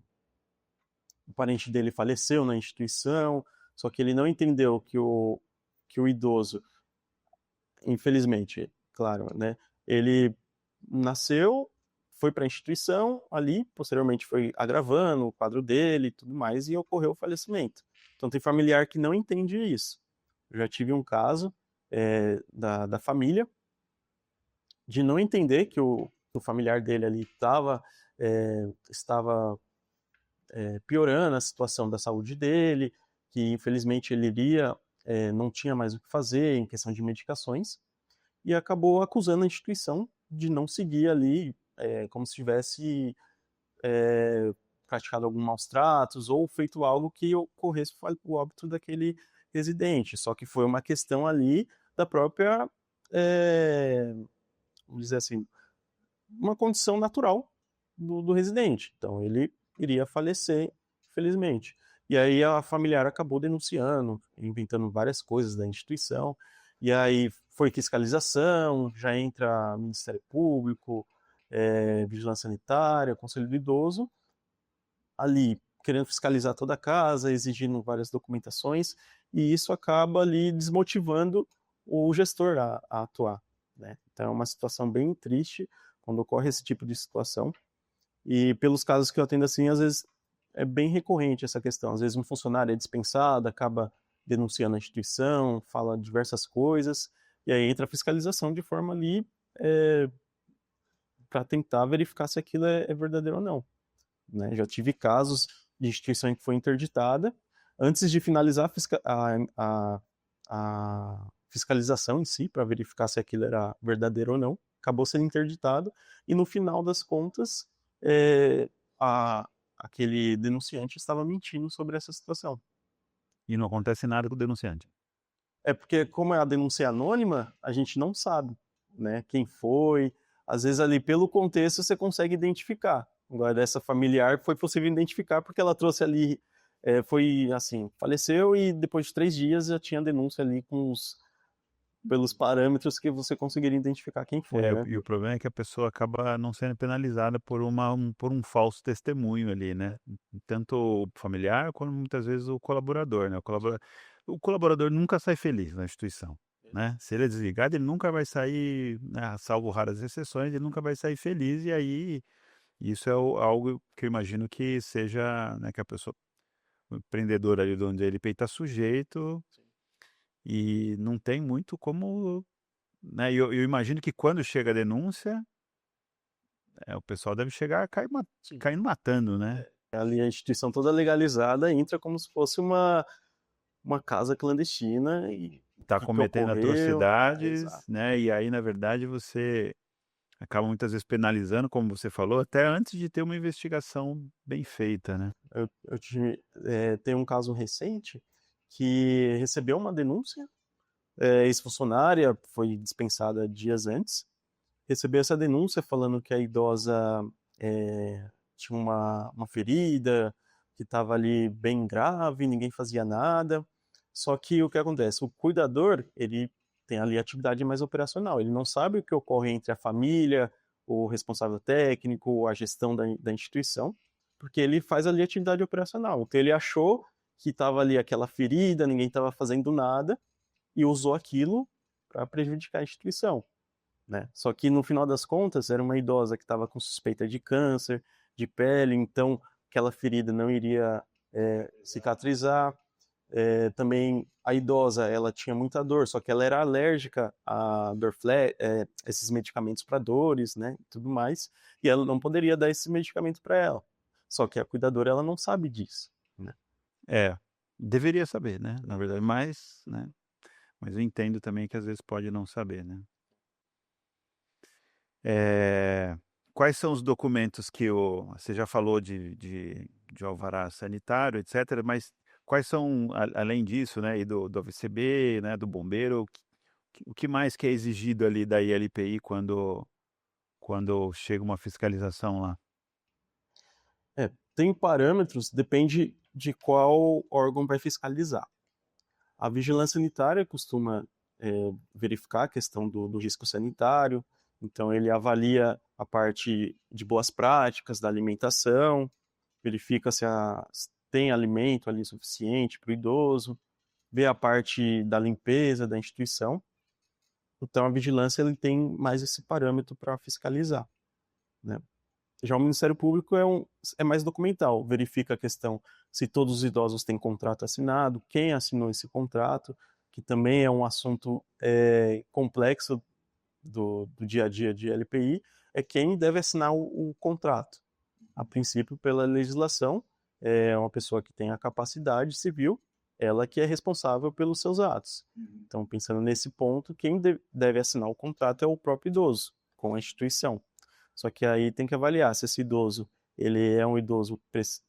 parente dele faleceu na instituição, só que ele não entendeu que o idoso, infelizmente, claro, né, ele nasceu, foi para a instituição, ali, posteriormente foi agravando o quadro dele e tudo mais, e ocorreu o falecimento. Então tem familiar que não entende isso. Eu já tive um caso da família de não entender que o familiar dele ali estava piorando a situação da saúde dele, que infelizmente ele não tinha mais o que fazer em questão de medicações, e acabou acusando a instituição de não seguir ali como se tivesse praticado alguns maus tratos ou feito algo que ocorresse o óbito daquele residente. Só que foi uma questão ali da própria, vamos dizer assim, uma condição natural do residente. Então ele iria falecer, infelizmente. E aí a familiar acabou denunciando, inventando várias coisas da instituição. E aí foi fiscalização, já entra Ministério Público, Vigilância Sanitária, Conselho do Idoso, ali querendo fiscalizar toda a casa, exigindo várias documentações, e isso acaba ali desmotivando o gestor a atuar, né? Então é uma situação bem triste quando ocorre esse tipo de situação. E pelos casos que eu atendo assim, às vezes é bem recorrente essa questão. Às vezes um funcionário é dispensado, acaba denunciando a instituição, fala diversas coisas, e aí entra a fiscalização de forma ali para tentar verificar se aquilo é verdadeiro ou não, né? Já tive casos de instituição que foi interditada, antes de finalizar a fiscalização em si, para verificar se aquilo era verdadeiro ou não, acabou sendo interditado, e no final das contas, aquele denunciante estava mentindo sobre essa situação. E não acontece nada com o denunciante. É porque, como a denúncia é anônima, a gente não sabe, né, quem foi. Às vezes, ali, pelo contexto, você consegue identificar. Agora, dessa familiar, foi possível identificar porque ela trouxe ali, foi assim, faleceu e depois de 3 dias já tinha denúncia ali pelos parâmetros que você conseguiria identificar quem foi, né? E o problema é que a pessoa acaba não sendo penalizada por por um falso testemunho ali, né? Tanto o familiar, como muitas vezes o colaborador, né? O colaborador nunca sai feliz na instituição, né? Se ele é desligado, ele nunca vai sair, né, salvo raras exceções, ele nunca vai sair feliz, e aí isso é algo que eu imagino que seja, né, que a pessoa, o empreendedor ali de onde ele está sujeito, e não tem muito como, né? E eu imagino que quando chega a denúncia, o pessoal deve chegar Sim. caindo matando, né. Ali a instituição toda legalizada entra como se fosse uma casa clandestina e o Tá que que cometendo ocorreu. Exato. atrocidades, né, e aí na verdade você acaba muitas vezes penalizando, como você falou, até antes de ter uma investigação bem feita, né. Tem um caso recente que recebeu uma denúncia, ex-funcionária foi dispensada dias antes, recebeu essa denúncia falando que a idosa tinha uma ferida, que estava ali bem grave, ninguém fazia nada. Só que o que acontece? O cuidador, ele tem ali atividade mais operacional, ele não sabe o que ocorre entre a família, o responsável técnico, a gestão da instituição, porque ele faz ali atividade operacional. Então ele achou que estava ali aquela ferida, ninguém estava fazendo nada, e usou aquilo para prejudicar a instituição, né? Só que no final das contas era uma idosa que estava com suspeita de câncer de pele, então aquela ferida não iria cicatrizar. Também a idosa, ela tinha muita dor, só que ela era alérgica a Dorflex, esses medicamentos para dores, né, e tudo mais, e ela não poderia dar esse medicamento para ela. Só que a cuidadora, ela não sabe disso, né? É, deveria saber, né, na verdade, mas, né, mas eu entendo também que às vezes pode não saber, né. Quais são os documentos que você já falou de alvará sanitário, etcétera, mas quais são, além disso, né, e do AVCB, né, do bombeiro, o que mais que é exigido ali da ILPI quando chega uma fiscalização lá? Tem parâmetros, depende de qual órgão vai fiscalizar. A vigilância sanitária costuma verificar a questão do risco sanitário, então ele avalia a parte de boas práticas da alimentação, verifica se tem alimento ali suficiente para o idoso, vê a parte da limpeza da instituição. Então a vigilância ele tem mais esse parâmetro para fiscalizar, né? Já o Ministério Público é mais documental, verifica a questão se todos os idosos têm contrato assinado, quem assinou esse contrato, que também é um assunto complexo do dia a dia de LPI, é quem deve assinar o contrato. A princípio, pela legislação, é uma pessoa que tem a capacidade civil, ela que é responsável pelos seus atos. Então, pensando nesse ponto, quem deve assinar o contrato é o próprio idoso, com a instituição. Só que aí tem que avaliar se esse idoso ele é um idoso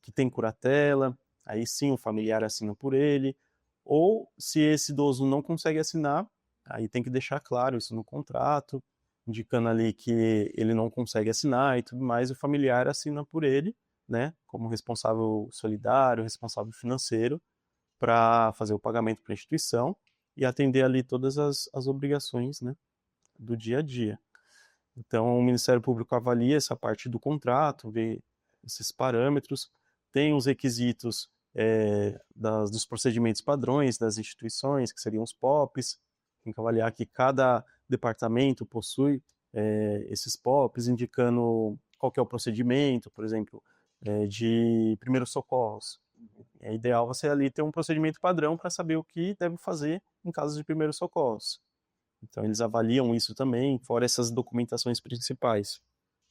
que tem curatela, aí sim o familiar assina por ele, ou se esse idoso não consegue assinar, aí tem que deixar claro isso no contrato, indicando ali que ele não consegue assinar e tudo mais, e o familiar assina por ele, né, como responsável solidário, responsável financeiro, para fazer o pagamento para a instituição e atender ali todas as obrigações, né, do dia a dia. Então, o Ministério Público avalia essa parte do contrato, vê esses parâmetros, tem os requisitos dos procedimentos padrões das instituições, que seriam os POPs, tem que avaliar que cada departamento possui esses POPs, indicando qual que é o procedimento, por exemplo, de primeiros socorros. É ideal você ali ter um procedimento padrão para saber o que deve fazer em caso de primeiros socorros. Então eles avaliam isso também, fora essas documentações principais,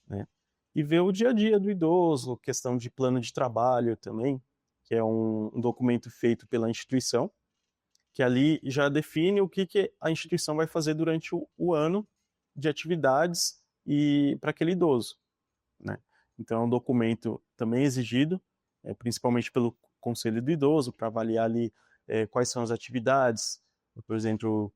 né? E ver o dia a dia do idoso, questão de plano de trabalho também, que é um documento feito pela instituição, que ali já define o que a instituição vai fazer durante o ano de atividades e para aquele idoso, né? Então é um documento também exigido, principalmente pelo Conselho do Idoso, para avaliar ali quais são as atividades, por exemplo,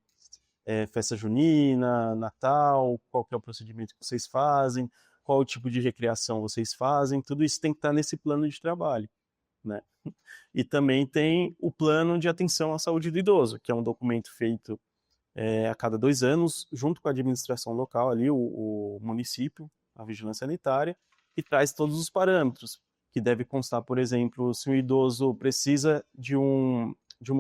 festa junina, Natal, qual que é o procedimento que vocês fazem, qual o tipo de recreação vocês fazem, tudo isso tem que estar nesse plano de trabalho, né? E também tem o plano de atenção à saúde do idoso, que é um documento feito a cada 2 anos, junto com a administração local ali, o município, a vigilância sanitária, e traz todos os parâmetros, que deve constar, por exemplo, se um idoso precisa de uma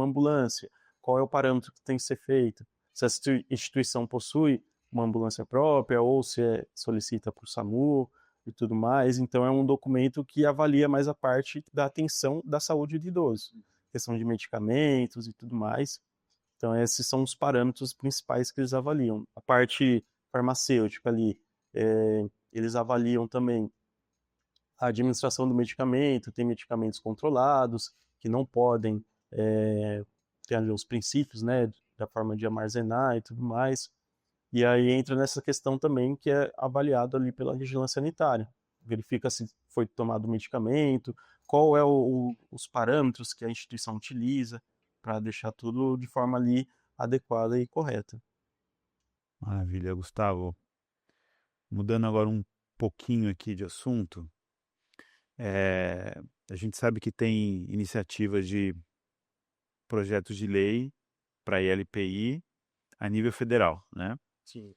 ambulância, qual é o parâmetro que tem que ser feito, se a instituição possui uma ambulância própria ou se solicita para o SAMU e tudo mais. Então é um documento que avalia mais a parte da atenção da saúde do idoso, questão de medicamentos e tudo mais. Então, esses são os parâmetros principais que eles avaliam. A parte farmacêutica ali, eles avaliam também a administração do medicamento, tem medicamentos controlados, que não podem ter ali os princípios, né, da forma de armazenar e tudo mais. E aí entra nessa questão também que é avaliado ali pela vigilância sanitária. Verifica se foi tomado o medicamento, qual é os parâmetros que a instituição utiliza para deixar tudo de forma ali adequada e correta. Maravilha, Gustavo. Mudando agora um pouquinho aqui de assunto, eh, a gente sabe que tem iniciativas de projetos de lei para ILPI a nível federal, né? Sim.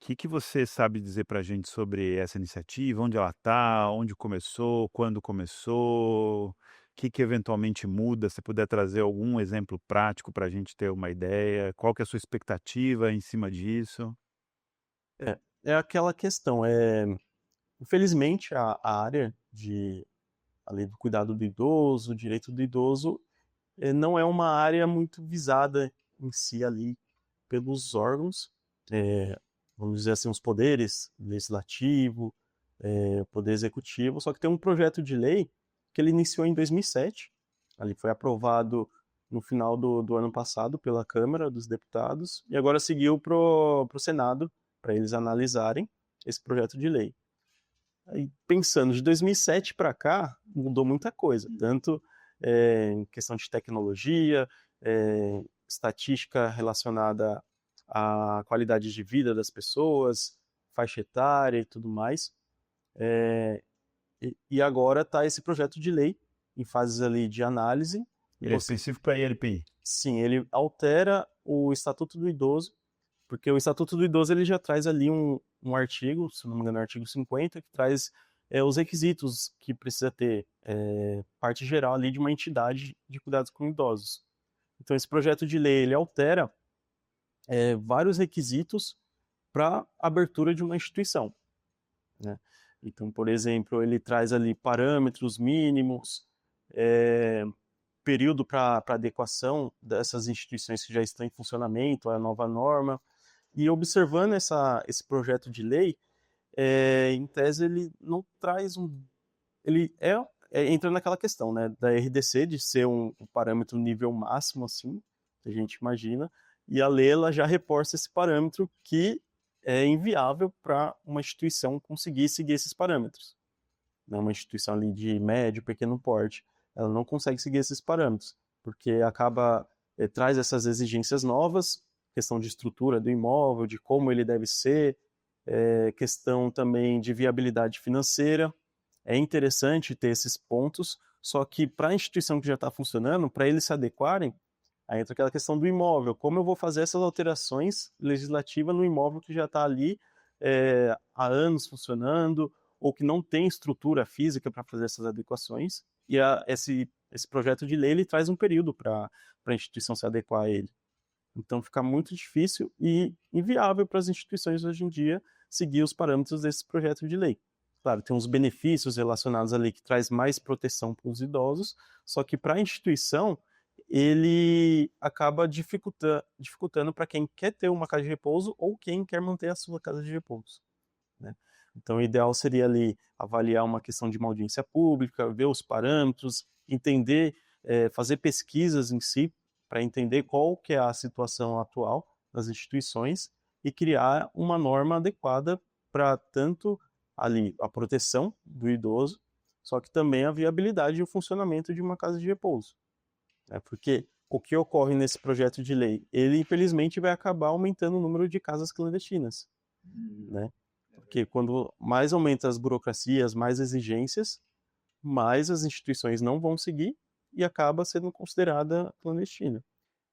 Que você sabe dizer para a gente sobre essa iniciativa? Onde ela está? Onde começou? Quando começou? O que eventualmente muda? Se puder trazer algum exemplo prático para a gente ter uma ideia, qual que é a sua expectativa em cima disso? É aquela questão, infelizmente a área ali do cuidado do idoso, direito do idoso, não é uma área muito visada em si ali pelos órgãos, vamos dizer assim, os poderes legislativo, poder executivo, só que tem um projeto de lei que ele iniciou em 2007, ali foi aprovado no final do ano passado pela Câmara dos Deputados e agora seguiu para o Senado para eles analisarem esse projeto de lei. Aí, pensando de 2007 para cá, mudou muita coisa, tanto em questão de tecnologia, estatística relacionada à qualidade de vida das pessoas, faixa etária e tudo mais. E agora está esse projeto de lei em fases ali de análise. Ele é específico para ILPI. Sim, ele altera o Estatuto do Idoso, porque o Estatuto do Idoso ele já traz ali um artigo, se não me engano, é o artigo 50, que traz os requisitos que precisa ter, parte geral ali de uma entidade de cuidados com idosos. Então, esse projeto de lei ele altera vários requisitos para abertura de uma instituição, né? Então, por exemplo, ele traz ali parâmetros mínimos, período para adequação dessas instituições que já estão em funcionamento à nova norma. E observando esse projeto de lei, em tese ele não traz ele entra naquela questão, né, da RDC de ser um parâmetro nível máximo, assim, que a gente imagina, e a lei ela já reforça esse parâmetro que é inviável para uma instituição conseguir seguir esses parâmetros. Né, uma instituição ali de médio, pequeno porte, ela não consegue seguir esses parâmetros, porque acaba traz essas exigências novas, questão de estrutura do imóvel, de como ele deve ser, questão também de viabilidade financeira. É interessante ter esses pontos, só que para a instituição que já está funcionando, para eles se adequarem, aí entra aquela questão do imóvel. Como eu vou fazer essas alterações legislativas no imóvel que já está ali há anos funcionando, ou que não tem estrutura física para fazer essas adequações, e esse projeto de lei ele traz um período para a instituição se adequar a ele. Então fica muito difícil e inviável para as instituições hoje em dia seguir os parâmetros desse projeto de lei. Claro, tem uns benefícios relacionados ali que traz mais proteção para os idosos, só que para a instituição ele acaba dificultando para quem quer ter uma casa de repouso ou quem quer manter a sua casa de repouso, né? Então, o ideal seria ali avaliar uma questão de uma audiência pública, ver os parâmetros, entender, fazer pesquisas em si para entender qual que é a situação atual das instituições e criar uma norma adequada para tanto ali a proteção do idoso, só que também a viabilidade e o funcionamento de uma casa de repouso. Porque o que ocorre nesse projeto de lei, ele infelizmente vai acabar aumentando o número de casas clandestinas, né? Porque quando mais aumenta as burocracias, mais exigências, mais as instituições não vão seguir e acaba sendo considerada clandestina.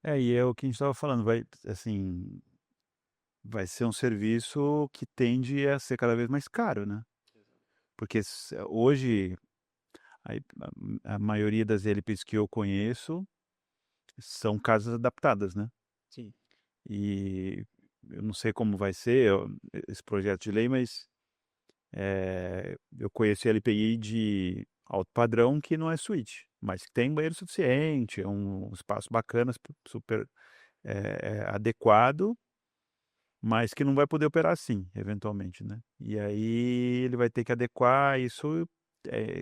E é o que a gente estava falando, vai, assim, vai ser um serviço que tende a ser cada vez mais caro, né? Porque hoje a maioria das ELPs que eu conheço são casas adaptadas, né? Sim. E eu não sei como vai ser esse projeto de lei, mas eu conheci LPI de alto padrão que não é suíte, mas que tem banheiro suficiente, é um espaço bacana, super adequado, mas que não vai poder operar assim, eventualmente, né? E aí ele vai ter que adequar, isso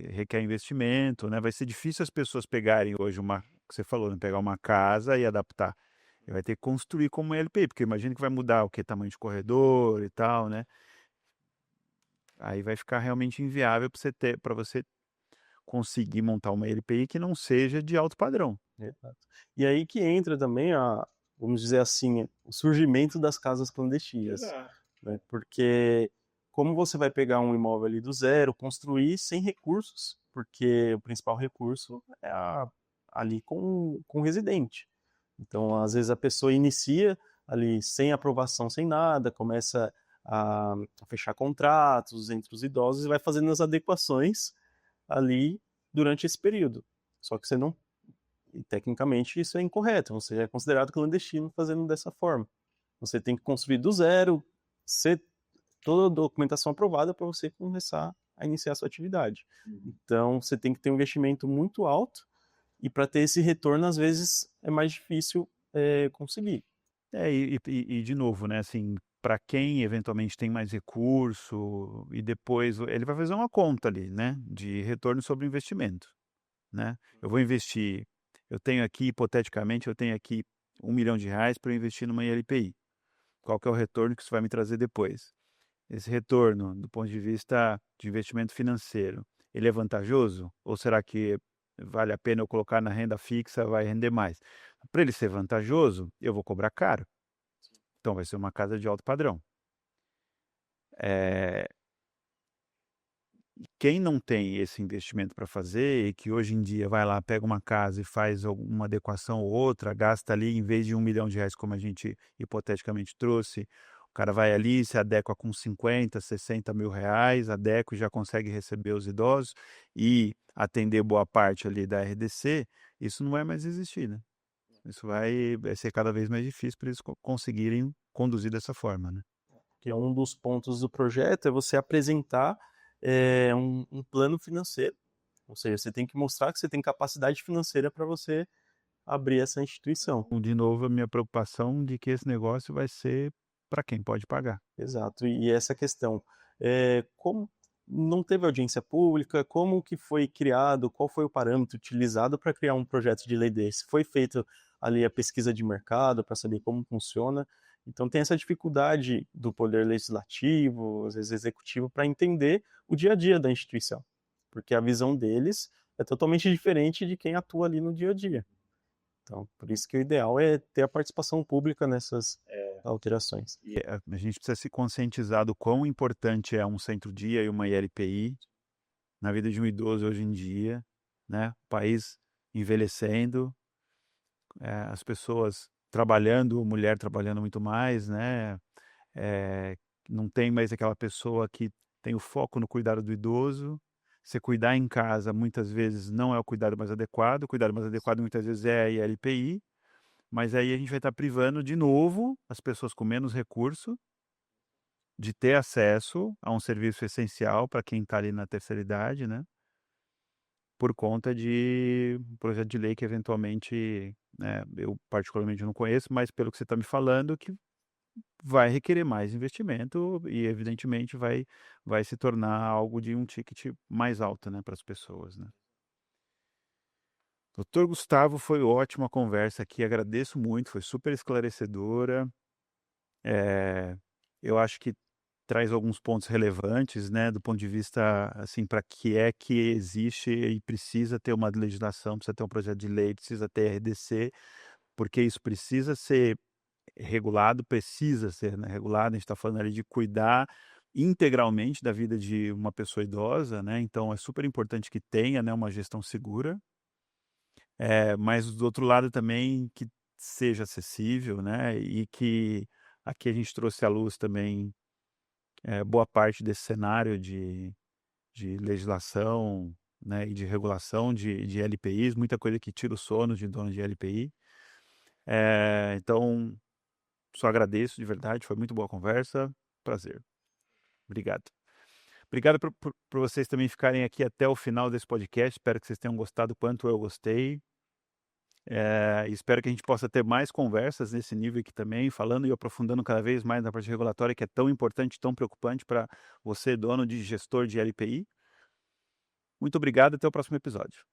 requer investimento, né? Vai ser difícil as pessoas pegarem hoje que você falou, né? Pegar uma casa e adaptar. Ele vai ter que construir como LPI, porque imagina que vai mudar o que? Tamanho de corredor e tal, né? Aí vai ficar realmente inviável para você conseguir montar uma LPI que não seja de alto padrão. Exato. E aí que entra também vamos dizer assim, o surgimento das casas clandestinas, né? Porque como você vai pegar um imóvel ali do zero, construir sem recursos, porque o principal recurso é ali com o residente. Então, às vezes a pessoa inicia ali sem aprovação, sem nada, começa a fechar contratos entre os idosos e vai fazendo as adequações ali durante esse período. Só que você não e tecnicamente isso é incorreto, você é considerado clandestino fazendo dessa forma. Você tem que construir do zero, ser toda a documentação aprovada para você começar a iniciar a sua atividade. Então você tem que ter um investimento muito alto e para ter esse retorno às vezes é mais difícil conseguir. E de novo, né, assim, para quem eventualmente tem mais recurso e depois ele vai fazer uma conta ali, né, de retorno sobre investimento, né? Eu vou investir, eu tenho aqui, hipoteticamente, eu tenho aqui R$ 1 milhão para investir numa ILPI. Qual que é o retorno que isso vai me trazer depois? Esse retorno, do ponto de vista de investimento financeiro, ele é vantajoso? Ou será que vale a pena eu colocar na renda fixa, vai render mais? Para ele ser vantajoso, eu vou cobrar caro. Então vai ser uma casa de alto padrão. Quem não tem esse investimento para fazer e que hoje em dia vai lá, pega uma casa e faz uma adequação ou outra, gasta ali, em vez de R$ 1 milhão, como a gente hipoteticamente trouxe, o cara vai ali, se adequa com 50, 60 mil reais, adequa e já consegue receber os idosos e atender boa parte ali da RDC, isso não vai mais existir, né? Isso vai ser cada vez mais difícil para eles conseguirem conduzir dessa forma, né? Que é um dos pontos do projeto é você apresentar um plano financeiro, ou seja, você tem que mostrar que você tem capacidade financeira para você abrir essa instituição. De novo, a minha preocupação de que esse negócio vai ser para quem pode pagar. Exato. E essa questão, como não teve audiência pública, como que foi criado, qual foi o parâmetro utilizado para criar um projeto de lei desse? Foi feito ali a pesquisa de mercado para saber como funciona? Então tem essa dificuldade do poder legislativo, às vezes executivo, para entender o dia a dia da instituição, porque a visão deles é totalmente diferente de quem atua ali no dia a dia. Então, por isso que o ideal é ter a participação pública nessas alterações. E a gente precisa se conscientizar do quão importante é um centro-dia e uma ILPI na vida de um idoso hoje em dia, né? O país envelhecendo, as pessoas trabalhando, mulher trabalhando muito mais, né? Não tem mais aquela pessoa que tem o foco no cuidado do idoso. Você cuidar em casa muitas vezes não é o cuidado mais adequado, o cuidado mais adequado muitas vezes é a ILPI, mas aí a gente vai estar privando de novo as pessoas com menos recurso de ter acesso a um serviço essencial para quem está ali na terceira idade, né? Por conta de um projeto de lei que eventualmente, né, eu particularmente não conheço, mas pelo que você está me falando, que vai requerer mais investimento e evidentemente vai se tornar algo de um ticket mais alto, né, para as pessoas, né? Doutor Gustavo, foi ótima a conversa aqui, agradeço muito, foi super esclarecedora. Eh, eu acho que traz alguns pontos relevantes, né, do ponto de vista, assim, para que é que existe e precisa ter uma legislação, precisa ter um projeto de lei, precisa ter RDC, porque isso precisa ser regulado, precisa ser, né, regulado. A gente está falando ali de cuidar integralmente da vida de uma pessoa idosa, né, então é super importante que tenha, né, uma gestão segura. Mas do outro lado também que seja acessível, né, e que aqui a gente trouxe à luz também, boa parte desse cenário de legislação, né, e de regulação de LPIs, muita coisa que tira o sono de dono de LPI. Então, só agradeço de verdade, foi muito boa a conversa, prazer. Obrigado. Obrigado por vocês também ficarem aqui até o final desse podcast, espero que vocês tenham gostado quanto eu gostei. Espero que a gente possa ter mais conversas nesse nível aqui também, falando e aprofundando cada vez mais na parte regulatória, que é tão importante, tão preocupante para você, dono de gestor de LPI. Muito obrigado, até o próximo episódio.